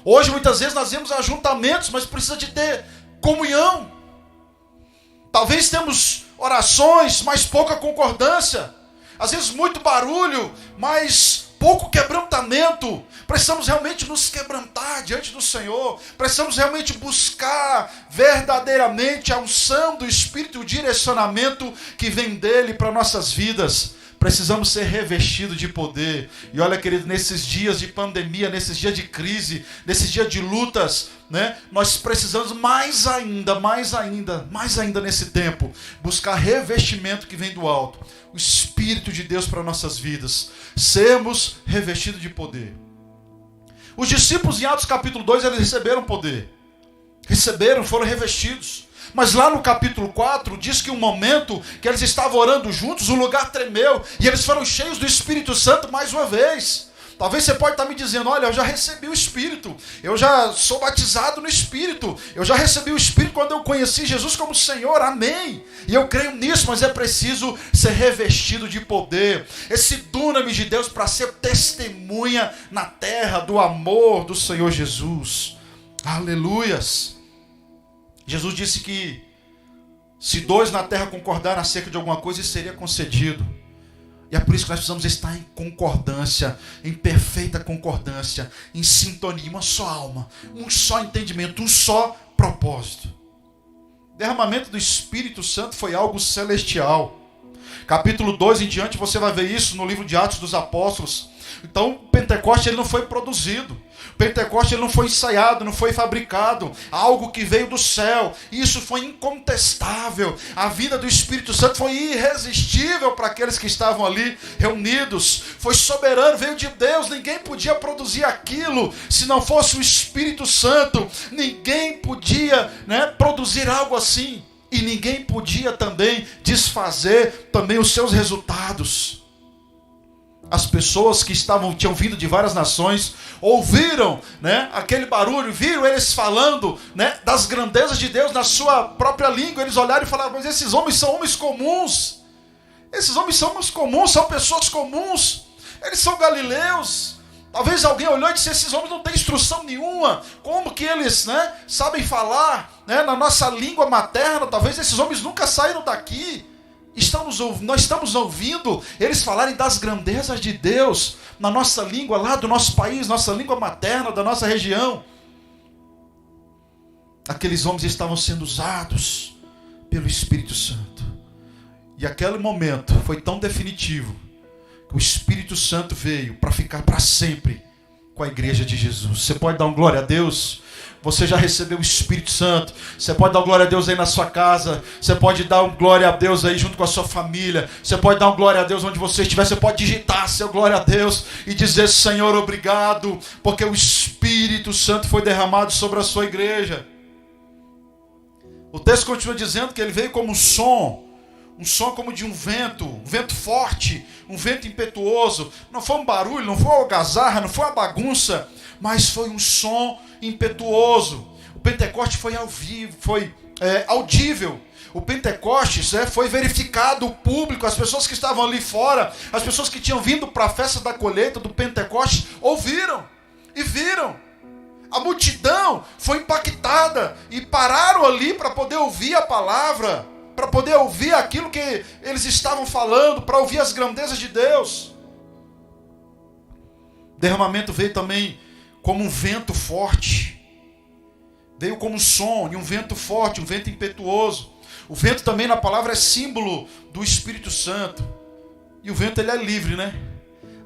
Hoje muitas vezes nós vemos ajuntamentos, mas precisa de ter comunhão. Talvez temos orações, mas pouca concordância. Às vezes muito barulho, mas pouco quebrantamento. Precisamos realmente nos quebrantar diante do Senhor. Precisamos realmente buscar verdadeiramente a unção do Espírito e o direcionamento que vem dele para nossas vidas. Precisamos ser revestidos de poder. E olha, querido, nesses dias de pandemia, nesses dias de crise, nesses dias de lutas, né, nós precisamos mais ainda nesse tempo, buscar revestimento que vem do alto. O Espírito de Deus para nossas vidas. Sermos revestidos de poder. Os discípulos em Atos capítulo 2, eles receberam poder. Foram revestidos. Mas lá no capítulo 4, diz que um momento que eles estavam orando juntos, o lugar tremeu, e eles foram cheios do Espírito Santo mais uma vez. Talvez você pode estar me dizendo, olha, eu já recebi o Espírito, eu já sou batizado no Espírito, eu já recebi o Espírito quando eu conheci Jesus como Senhor, amém. E eu creio nisso, mas é preciso ser revestido de poder. Esse dunamis de Deus para ser testemunha na terra do amor do Senhor Jesus. Aleluias. Jesus disse que se 2 na terra concordarem acerca de alguma coisa, isso seria concedido. E é por isso que nós precisamos estar em concordância, em perfeita concordância, em sintonia, uma só alma, um só entendimento, um só propósito. O derramamento do Espírito Santo foi algo celestial. Capítulo 2 em diante você vai ver isso no livro de Atos dos Apóstolos. Então o Pentecoste ele não foi produzido. O Pentecoste ele não foi ensaiado, não foi fabricado. Algo que veio do céu. Isso foi incontestável. A vinda do Espírito Santo foi irresistível para aqueles que estavam ali reunidos. Foi soberano, veio de Deus. Ninguém podia produzir aquilo se não fosse o Espírito Santo. Ninguém podia, produzir algo assim. E ninguém podia também desfazer também os seus resultados. As pessoas que tinham vindo de várias nações ouviram, aquele barulho, viram eles falando, das grandezas de Deus na sua própria língua. Eles olharam e falaram, mas esses homens são homens comuns. Esses homens são homens comuns, são pessoas comuns. Eles são galileus. Talvez alguém olhou e disse, esses homens não têm instrução nenhuma. Como que eles sabem falar na nossa língua materna? Talvez esses homens nunca saíram daqui. Nós estamos ouvindo eles falarem das grandezas de Deus na nossa língua lá do nosso país, nossa língua materna, da nossa região. Aqueles homens estavam sendo usados pelo Espírito Santo. E aquele momento foi tão definitivo que o Espírito Santo veio para ficar para sempre com a igreja de Jesus. Você pode dar um glória a Deus? Você já recebeu o Espírito Santo. Você pode dar um glória a Deus aí na sua casa. Você pode dar um glória a Deus aí junto com a sua família. Você pode dar um glória a Deus onde você estiver. Você pode digitar seu glória a Deus e dizer, Senhor, obrigado, porque o Espírito Santo foi derramado sobre a sua igreja. O texto continua dizendo que ele veio como um som como de um vento forte, um vento impetuoso. Não foi um barulho, não foi uma algazarra, não foi uma bagunça, mas foi um som impetuoso. O Pentecoste foi ao vivo, foi audível. O Pentecostes foi verificado, o público, as pessoas que estavam ali fora, as pessoas que tinham vindo para a festa da colheita do Pentecostes, ouviram e viram. A multidão foi impactada e pararam ali para poder ouvir a palavra, para poder ouvir aquilo que eles estavam falando, para ouvir as grandezas de Deus. O derramamento veio também como um vento forte. Veio como um som de um vento forte, um vento impetuoso. O vento também na palavra é símbolo do Espírito Santo. E o vento ele é livre,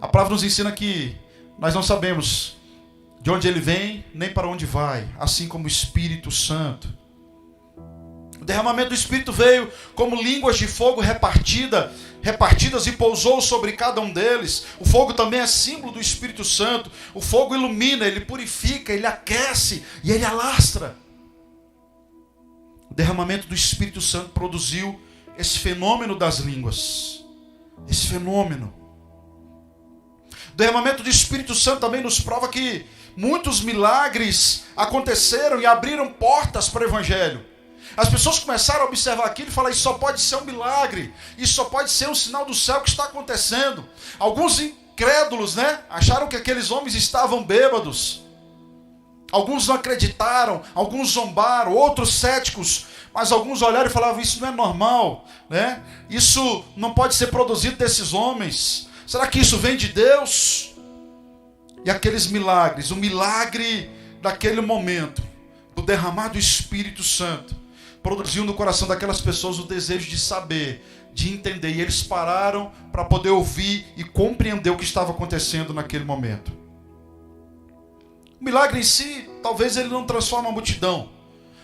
A palavra nos ensina que nós não sabemos de onde ele vem, nem para onde vai. Assim como o Espírito Santo. O derramamento do Espírito veio como línguas de fogo repartidas e pousou sobre cada um deles. O fogo também é símbolo do Espírito Santo. O fogo ilumina, ele purifica, ele aquece e ele alastra. O derramamento do Espírito Santo produziu esse fenômeno das línguas. Esse fenômeno. O derramamento do Espírito Santo também nos prova que muitos milagres aconteceram e abriram portas para o Evangelho. As pessoas começaram a observar aquilo e falar, isso só pode ser um milagre, isso só pode ser um sinal do céu que está acontecendo. Alguns incrédulos, acharam que aqueles homens estavam bêbados. Alguns não acreditaram, alguns zombaram, outros céticos, mas alguns olharam e falavam, isso não é normal, Isso não pode ser produzido desses homens. Será que isso vem de Deus? E aqueles milagres, o milagre daquele momento, do derramar do Espírito Santo, produziu no coração daquelas pessoas o desejo de saber, de entender. E eles pararam para poder ouvir e compreender o que estava acontecendo naquele momento. O milagre em si, talvez ele não transforma a multidão.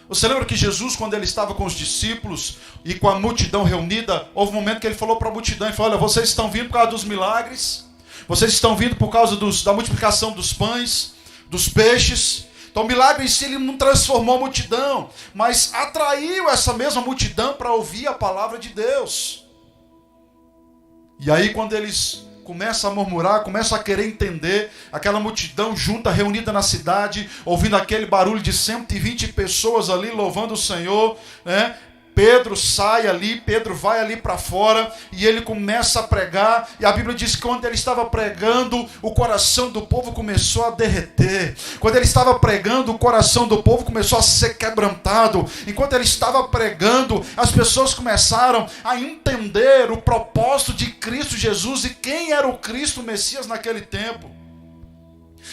Você lembra que Jesus, quando ele estava com os discípulos e com a multidão reunida, houve um momento que ele falou para a multidão, ele falou: olha, vocês estão vindo por causa dos milagres, vocês estão vindo por causa da multiplicação dos pães, dos peixes. Então o milagre em si ele não transformou a multidão, mas atraiu essa mesma multidão para ouvir a palavra de Deus. E aí quando eles começam a murmurar, começam a querer entender, aquela multidão junta, reunida na cidade, ouvindo aquele barulho de 120 pessoas ali louvando o Senhor, né? Pedro sai ali, Pedro vai ali para fora e ele começa a pregar. E a Bíblia diz que quando ele estava pregando, o coração do povo começou a derreter. Quando ele estava pregando, o coração do povo começou a ser quebrantado. Enquanto ele estava pregando, as pessoas começaram a entender o propósito de Cristo Jesus e quem era o Cristo Messias naquele tempo.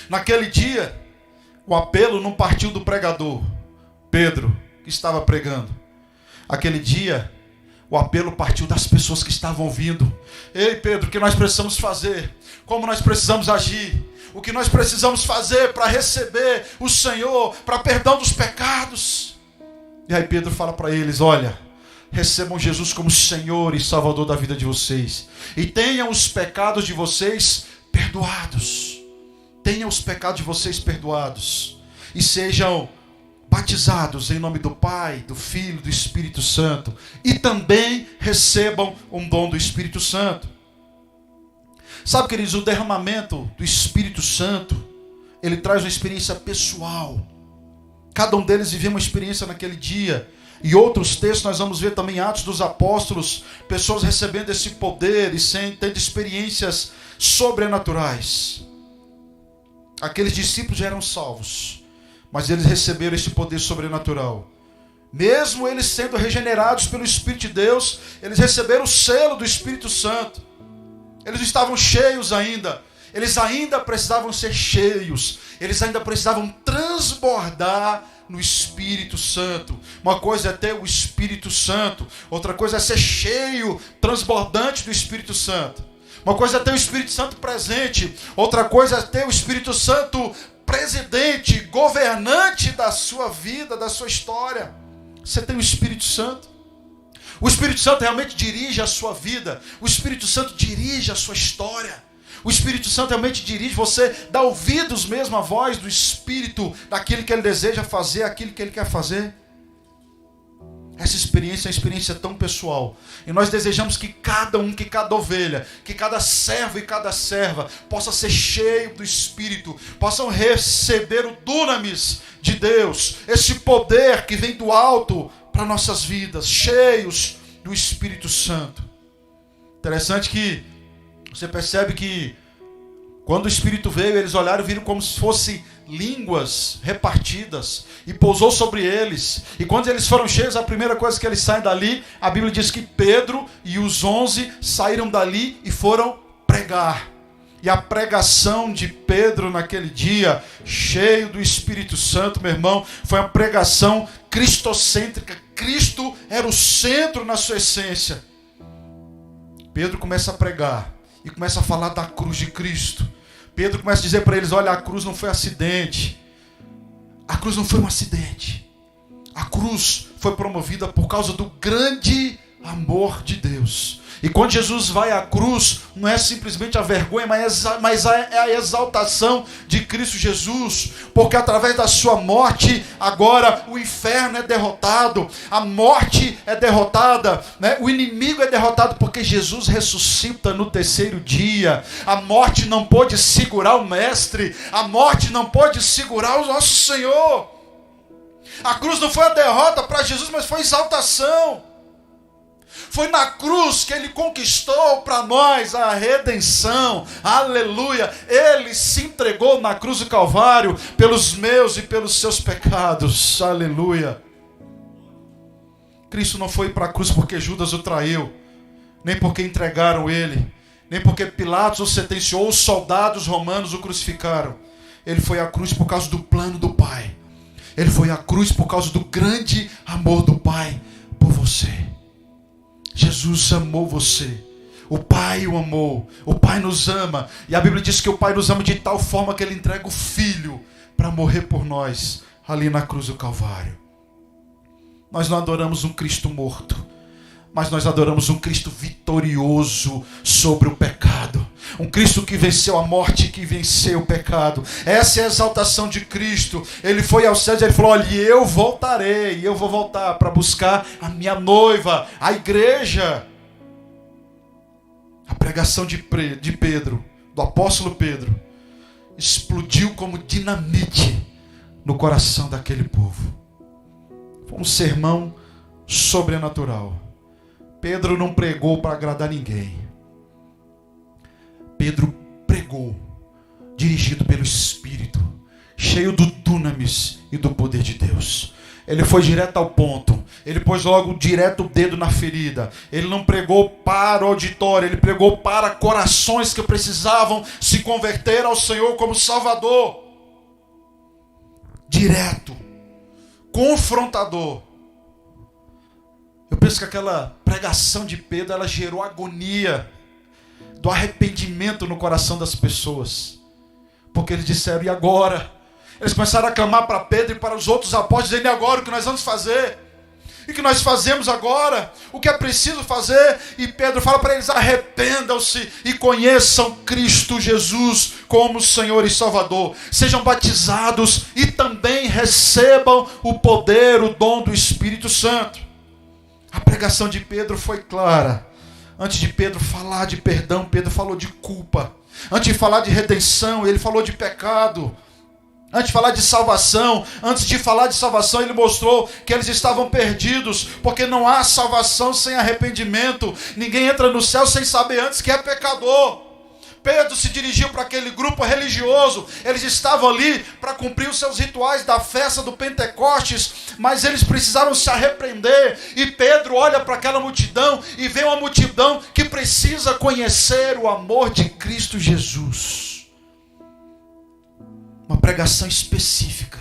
Naquele dia, o apelo não partiu do pregador, Pedro, que estava pregando. Aquele dia, o apelo partiu das pessoas que estavam ouvindo. Ei, Pedro, o que nós precisamos fazer? Como nós precisamos agir? O que nós precisamos fazer para receber o Senhor, para perdão dos pecados? E aí Pedro fala para eles: olha, recebam Jesus como Senhor e Salvador da vida de vocês. E tenham os pecados de vocês perdoados. Tenham os pecados de vocês perdoados. E sejam batizados em nome do Pai, do Filho, do Espírito Santo. E também recebam um dom do Espírito Santo. Sabe, queridos, o derramamento do Espírito Santo, ele traz uma experiência pessoal. Cada um deles viveu uma experiência naquele dia. E outros textos nós vamos ver também, Atos dos Apóstolos, pessoas recebendo esse poder e tendo experiências sobrenaturais. Aqueles discípulos já eram salvos, mas eles receberam esse poder sobrenatural. Mesmo eles sendo regenerados pelo Espírito de Deus, eles receberam o selo do Espírito Santo. Eles estavam cheios ainda. Eles ainda precisavam ser cheios. Eles ainda precisavam transbordar no Espírito Santo. Uma coisa é ter o Espírito Santo. Outra coisa é ser cheio, transbordante do Espírito Santo. Uma coisa é ter o Espírito Santo presente. Outra coisa é ter o Espírito Santo presidente, governante da sua vida, da sua história. Você tem o Espírito Santo. O Espírito Santo realmente dirige a sua vida. O Espírito Santo dirige a sua história. O Espírito Santo realmente dirige, você dá ouvidos mesmo à voz do Espírito, daquilo que ele deseja fazer, aquilo que ele quer fazer. Essa experiência é uma experiência tão pessoal. E nós desejamos que cada um, que cada ovelha, que cada servo e cada serva possa ser cheio do Espírito, possam receber o dunamis de Deus, esse poder que vem do alto para nossas vidas, cheios do Espírito Santo. Interessante que você percebe que quando o Espírito veio, eles olharam e viram como se fossem línguas repartidas e pousou sobre eles. E quando eles foram cheios, a primeira coisa que eles saem dali, a Bíblia diz que Pedro e os 11 saíram dali e foram pregar. E a pregação de Pedro naquele dia, cheio do Espírito Santo, meu irmão, foi uma pregação cristocêntrica. Cristo era o centro na sua essência. Pedro começa a pregar e começa a falar da cruz de Cristo. Pedro começa a dizer para eles: olha, a cruz não foi acidente. A cruz não foi um acidente. A cruz foi promovida por causa do grande amor de Deus. E quando Jesus vai à cruz, não é simplesmente a vergonha, mas é a exaltação de Cristo Jesus. Porque através da sua morte, agora o inferno é derrotado, a morte é derrotada, né? O inimigo é derrotado porque Jesus ressuscita no terceiro dia. A morte não pôde segurar o Mestre, a morte não pôde segurar o nosso Senhor. A cruz não foi a derrota para Jesus, mas foi a exaltação. Foi na cruz que ele conquistou para nós a redenção. Aleluia! Ele se entregou na cruz do Calvário pelos meus e pelos seus pecados. Aleluia! Cristo não foi para a cruz porque Judas o traiu, nem porque entregaram ele, nem porque Pilatos o sentenciou, os soldados romanos o crucificaram. Ele foi à cruz por causa do plano do Pai. Ele foi à cruz por causa do grande amor do Pai por você. Jesus amou você. O Pai o amou. O Pai nos ama. E a Bíblia diz que o Pai nos ama de tal forma que Ele entrega o Filho para morrer por nós ali na cruz do Calvário. Nós não adoramos um Cristo morto, mas nós adoramos um Cristo vitorioso sobre o pecado. Um Cristo que venceu a morte, que venceu o pecado. Essa é a exaltação de Cristo. Ele foi aos céus e ele falou: olha, eu voltarei, eu vou voltar para buscar a minha noiva, a igreja. A pregação de Pedro, do apóstolo Pedro, explodiu como dinamite no coração daquele povo. Foi um sermão sobrenatural. Pedro não pregou para agradar ninguém. Pedro pregou, dirigido pelo Espírito, cheio do dunamis e do poder de Deus. Ele foi direto ao ponto. Ele pôs logo direto o dedo na ferida. Ele não pregou para o auditório, ele pregou para corações que precisavam se converter ao Senhor como Salvador. Direto, confrontador. Eu penso que aquela pregação de Pedro, ela gerou agonia do arrependimento no coração das pessoas. Porque eles disseram: e agora? Eles começaram a clamar para Pedro e para os outros apóstolos, dizendo: e agora o que nós vamos fazer? E o que nós fazemos agora? O que é preciso fazer? E Pedro fala para eles: arrependam-se e conheçam Cristo Jesus como Senhor e Salvador. Sejam batizados e também recebam o poder, o dom do Espírito Santo. A pregação de Pedro foi clara. Antes de Pedro falar de perdão, Pedro falou de culpa. Antes de falar de redenção, ele falou de pecado. Antes de falar de salvação, ele mostrou que eles estavam perdidos, porque não há salvação sem arrependimento. Ninguém entra no céu sem saber antes que é pecador. Pedro se dirigiu para aquele grupo religioso. Eles estavam ali para cumprir os seus rituais da festa do Pentecostes, mas eles precisaram se arrepender. E Pedro olha para aquela multidão e vê uma multidão que precisa conhecer o amor de Cristo Jesus. Uma pregação específica.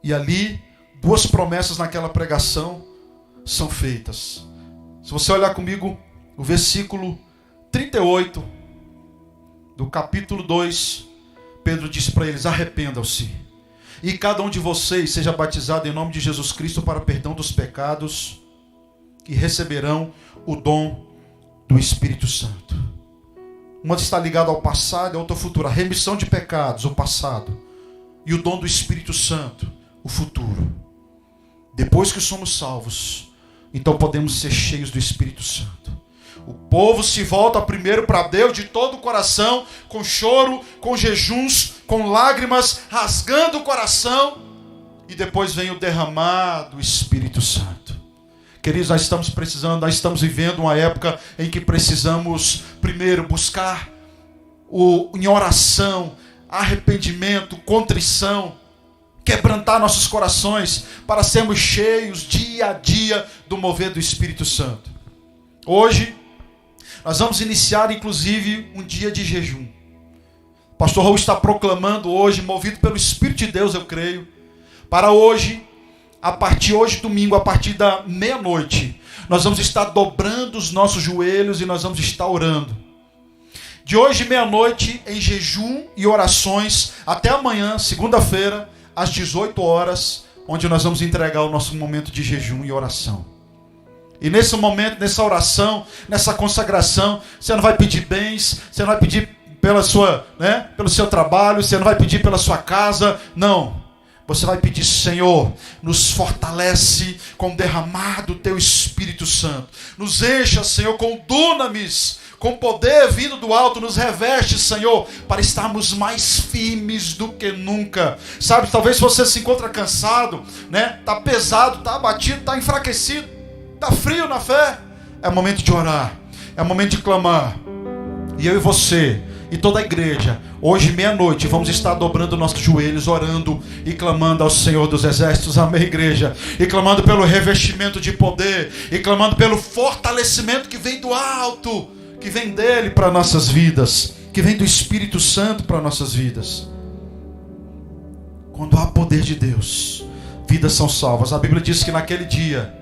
E ali, duas promessas naquela pregação são feitas. Se você olhar comigo, o versículo 38 do capítulo 2, Pedro disse para eles: arrependam-se, e cada um de vocês seja batizado em nome de Jesus Cristo para perdão dos pecados, e receberão o dom do Espírito Santo. Uma está ligada ao passado e a outra ao futuro. A remissão de pecados, o passado, e o dom do Espírito Santo, o futuro. Depois que somos salvos, então podemos ser cheios do Espírito Santo. O povo se volta primeiro para Deus de todo o coração, com choro, com jejuns, com lágrimas, rasgando o coração, e depois vem o derramar do Espírito Santo. Queridos, nós estamos vivendo uma época em que precisamos primeiro buscar em oração, arrependimento, contrição, quebrantar nossos corações para sermos cheios dia a dia do mover do Espírito Santo. Hoje nós vamos iniciar inclusive um dia de jejum. O pastor Raul está proclamando hoje, movido pelo Espírito de Deus, eu creio, para hoje, domingo, a partir da meia-noite, nós vamos estar dobrando os nossos joelhos e nós vamos estar orando. De hoje, meia-noite, em jejum e orações, até amanhã, segunda-feira, às 18 horas, onde nós vamos entregar o nosso momento de jejum e oração. E nesse momento, nessa oração, nessa consagração, você não vai pedir bens, você não vai pedir pelo seu trabalho, você não vai pedir pela sua casa, não. Você vai pedir: Senhor, nos fortalece com o derramar do Teu Espírito Santo. Nos encha, Senhor, com dunamis, com poder vindo do alto. Nos reveste, Senhor, para estarmos mais firmes do que nunca. Sabe, talvez você se encontra cansado, está pesado, está abatido, está enfraquecido, está frio na fé. É momento de orar, é momento de clamar. E eu e você e toda a igreja, hoje meia-noite, vamos estar dobrando nossos joelhos, orando e clamando ao Senhor dos Exércitos. Amém, igreja? E clamando pelo revestimento de poder, e clamando pelo fortalecimento que vem do alto, que vem dele para nossas vidas, que vem do Espírito Santo para nossas vidas. Quando há poder de Deus, vidas são salvas. A Bíblia diz que naquele dia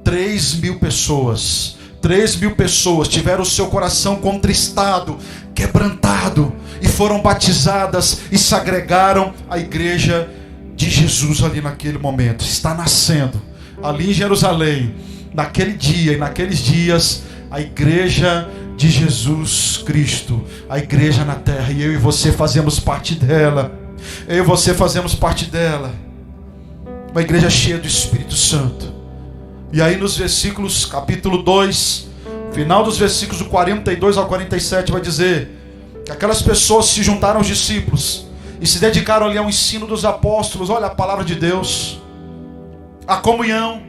3.000 pessoas tiveram o seu coração contristado, quebrantado, e foram batizadas e se agregaram à igreja de Jesus ali naquele momento. Está nascendo ali em Jerusalém, naquele dia e naqueles dias, a igreja de Jesus Cristo, a igreja na terra, e eu e você fazemos parte dela. Eu e você fazemos parte dela. Uma igreja cheia do Espírito Santo. E aí nos versículos, capítulo 2, final dos versículos do 42 ao 47, vai dizer que aquelas pessoas se juntaram aos discípulos e se dedicaram ali ao ensino dos apóstolos. Olha a palavra de Deus, a comunhão,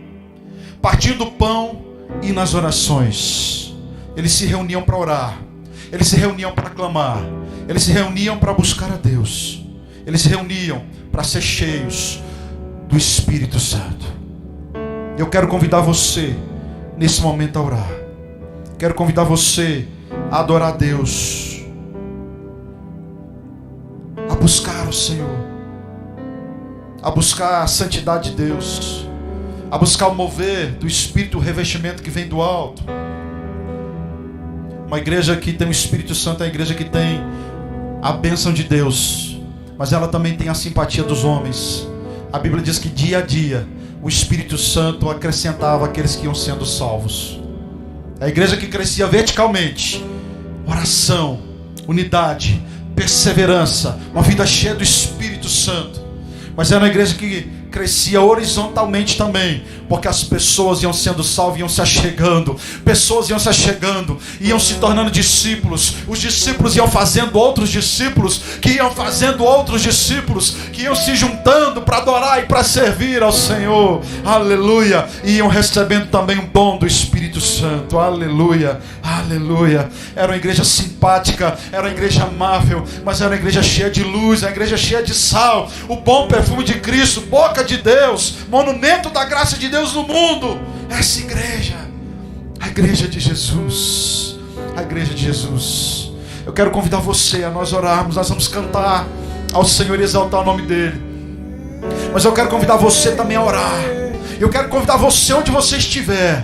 partindo do pão e nas orações. Eles se reuniam para orar, eles se reuniam para clamar, eles se reuniam para buscar a Deus, eles se reuniam para ser cheios do Espírito Santo. Eu quero convidar você nesse momento a orar. Quero convidar você a adorar a Deus, a buscar o Senhor, a buscar a santidade de Deus, a buscar o mover do Espírito, o revestimento que vem do alto. Uma igreja que tem o Espírito Santo é a igreja que tem a bênção de Deus, mas ela também tem a simpatia dos homens. A Bíblia diz que dia a dia o Espírito Santo acrescentava aqueles que iam sendo salvos. A igreja que crescia verticalmente, oração, unidade, perseverança, uma vida cheia do Espírito Santo. Mas era uma igreja que crescia horizontalmente também, porque as pessoas iam sendo salvas, iam se achegando, pessoas iam se achegando, iam se tornando discípulos. Os discípulos iam fazendo outros discípulos, que iam fazendo outros discípulos, que iam se juntando para adorar e para servir ao Senhor. Aleluia. E iam recebendo também um dom do Espírito Santo. Aleluia, aleluia. Era uma igreja simpática, era uma igreja amável, mas era uma igreja cheia de luz, uma igreja cheia de sal, o bom perfume de Cristo, boca de Deus, monumento da graça de Deus no mundo. Essa igreja, a igreja de Jesus, a igreja de Jesus. Eu quero convidar você a nós orarmos. Nós vamos cantar ao Senhor e exaltar o nome dele, mas eu quero convidar você também a orar. Eu quero convidar você, onde você estiver,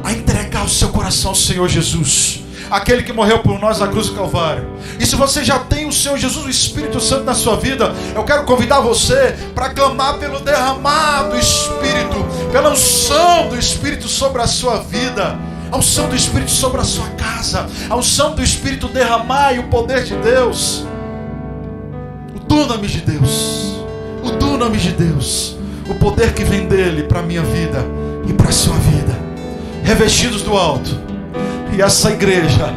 a entregar o seu coração ao Senhor Jesus, aquele que morreu por nós na cruz do Calvário. E se você já tem o Senhor Jesus, o Espírito Santo na sua vida, eu quero convidar você para clamar pelo derramar do Espírito, pela unção do Espírito sobre a sua vida, a unção do Espírito sobre a sua casa, a unção do Espírito derramar e o poder de Deus, o dunamis de Deus, o dunamis de Deus, o poder que vem dele para a minha vida e para a sua vida, revestidos do alto. E essa igreja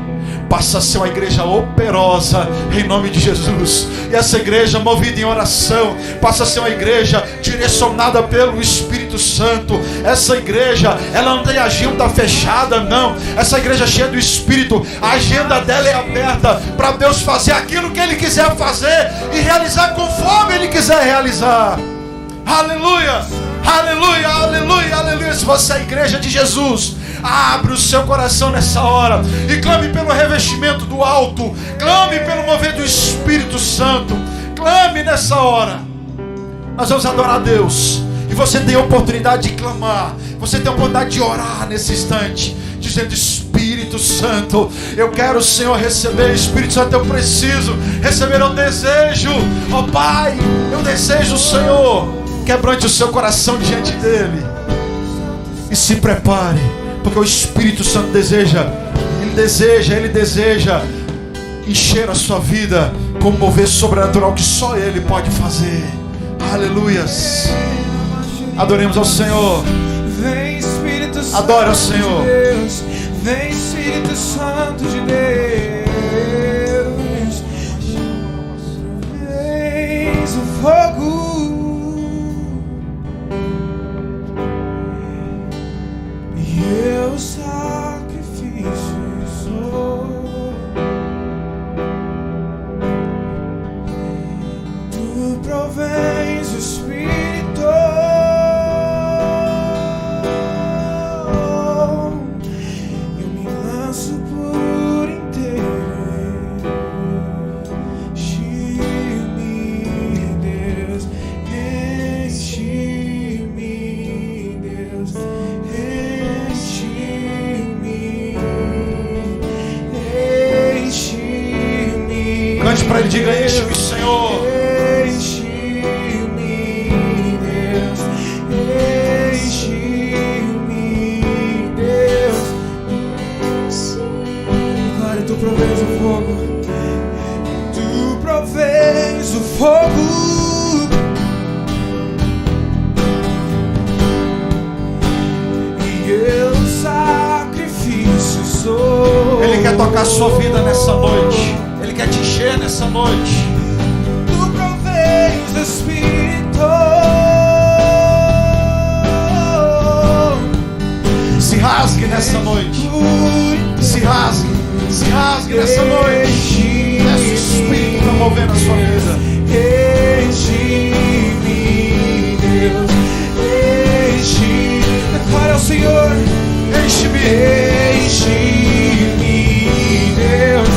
passa a ser uma igreja operosa em nome de Jesus. E essa igreja movida em oração passa a ser uma igreja direcionada pelo Espírito Santo. Essa igreja, ela não tem agenda fechada, não. Essa igreja cheia do Espírito, a agenda dela é aberta para Deus fazer aquilo que Ele quiser fazer e realizar conforme Ele quiser realizar. Aleluia, aleluia, aleluia, aleluia. Se você é a igreja de Jesus, abre o seu coração nessa hora e clame pelo revestimento do alto, clame pelo mover do Espírito Santo, clame nessa hora. Nós vamos adorar a Deus, e você tem a oportunidade de clamar, você tem a oportunidade de orar nesse instante, dizendo: Espírito Santo, eu quero, Senhor, receber. Espírito Santo, eu preciso receber, eu desejo, ó Pai, eu desejo, Senhor. Quebrante o seu coração diante dele e se prepare, porque o Espírito Santo deseja, Ele deseja encher a sua vida com um mover sobrenatural que só Ele pode fazer. Aleluias. Adoremos ao Senhor. Vem, Espírito Santo, adore ao Senhor. De Deus. Vem, Espírito Santo de Deus. Vens o fogo. Eu sacrifício sou. Tu provens o Espírito. Eu me lanço por inteiro. Enche-me, Deus. nessa noite. Ele quer te encher nessa noite. Tu provês do Espírito. Se rasgue nessa noite. Se rasgue nessa noite. Peça o Espírito para mover na sua vida. Enche-me, Deus. Enche-me. Declara ao Senhor. Enche-me. Enche-me, Deus.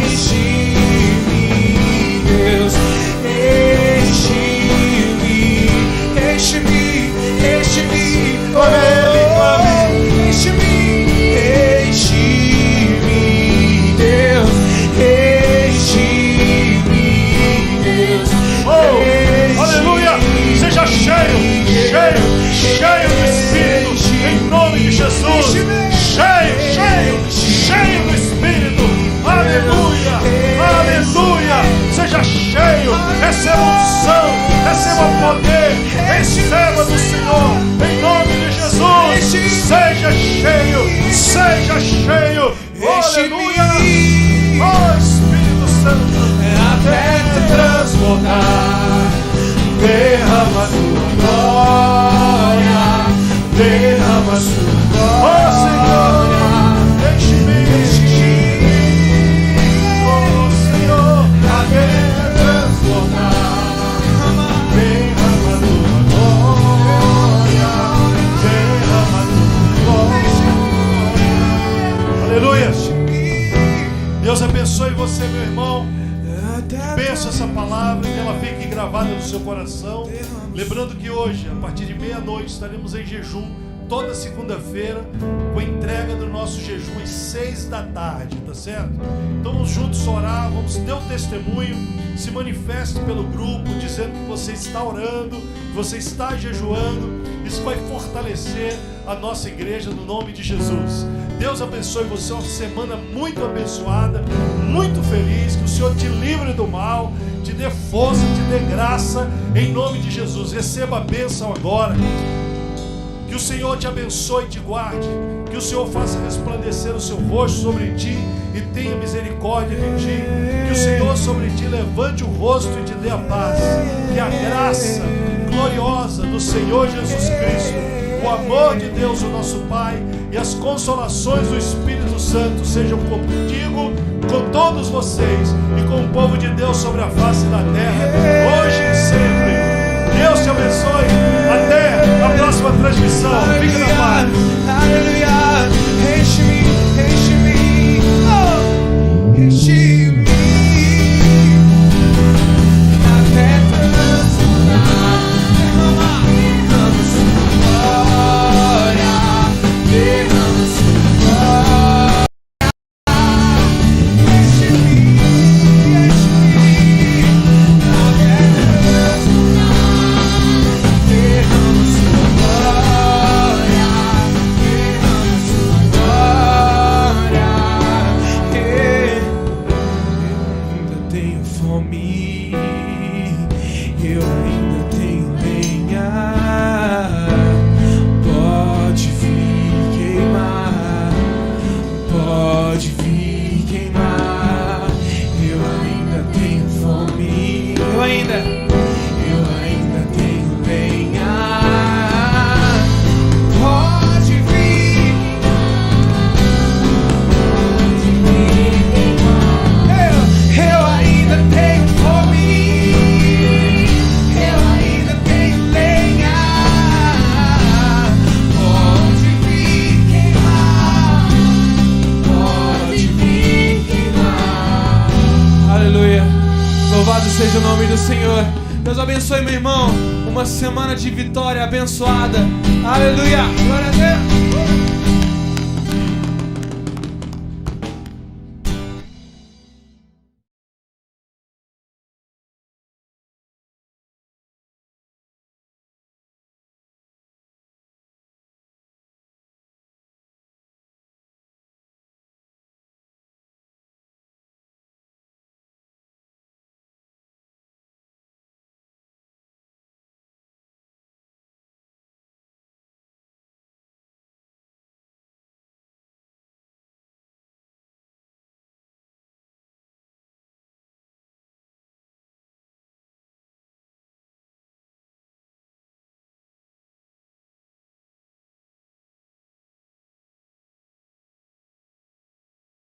Enche-me, Deus. Enche-me. Enche-me. Enche-me. Clame Ele, clame. Enche-me. Enche-me, Deus. Enche-me, Deus. Aleluia! Seja cheio do Espírito, em nome de Jesus. Cheio do Espírito. Aleluia! Seja cheio, receba unção, receba poder, receba do Senhor, em nome de Jesus. Seja cheio. Aleluia! Oh Espírito Santo, Até transbordar, derrama tua glória, derrama sua glória. oh Senhor, enche-me. Oh Senhor, Até transbordar, derrama tua glória, derrama tua glória. aleluia. Deus abençoe você, meu irmão. Pensa essa palavra, que ela fique gravada no seu coração. Lembrando que hoje, a partir de meia-noite, estaremos em jejum, toda segunda-feira, com a entrega do nosso jejum às 6 da tarde, tá certo? Então vamos juntos orar, vamos ter um testemunho, se manifeste pelo grupo, dizendo que você está orando, que você está jejuando. Isso vai fortalecer a nossa igreja no nome de Jesus. Deus abençoe você, uma semana muito abençoada, muito feliz, que o Senhor te livre do mal, te dê força, te dê graça, em nome de Jesus. Receba a bênção agora. Que o Senhor te abençoe e te guarde, que o Senhor faça resplandecer o seu rosto sobre ti e tenha misericórdia de ti, que o Senhor sobre ti levante o rosto e te dê a paz, que a graça gloriosa do Senhor Jesus Cristo, o amor de Deus, o nosso Pai, e as consolações do Espírito Santo sejam contigo, com todos vocês e com o povo de Deus sobre a face da terra, hoje e sempre. Deus te abençoe. Até a próxima transmissão. Fique na paz. Aleluia. Enche-me. Enche-me. Até transbordar, derrama sua glória, derrama sua glória. Enche-me. Até transbordar, derrama sua glória, derrama sua glória. Eu ainda tenho fome, eu ainda tenho lenha. Pode vir queimar, pode vir queimar. Eu ainda tenho fome, eu ainda tenho lenha. Pode vir queimar. Eu ainda tenho fome, eu ainda tenho lenha. Pode vir queimar, pode vir queimar. Aleluia. Louvado seja o nome do Senhor. Deus abençoe, meu irmão. Uma semana de vitória abençoada. Aleluia. Glória a Deus.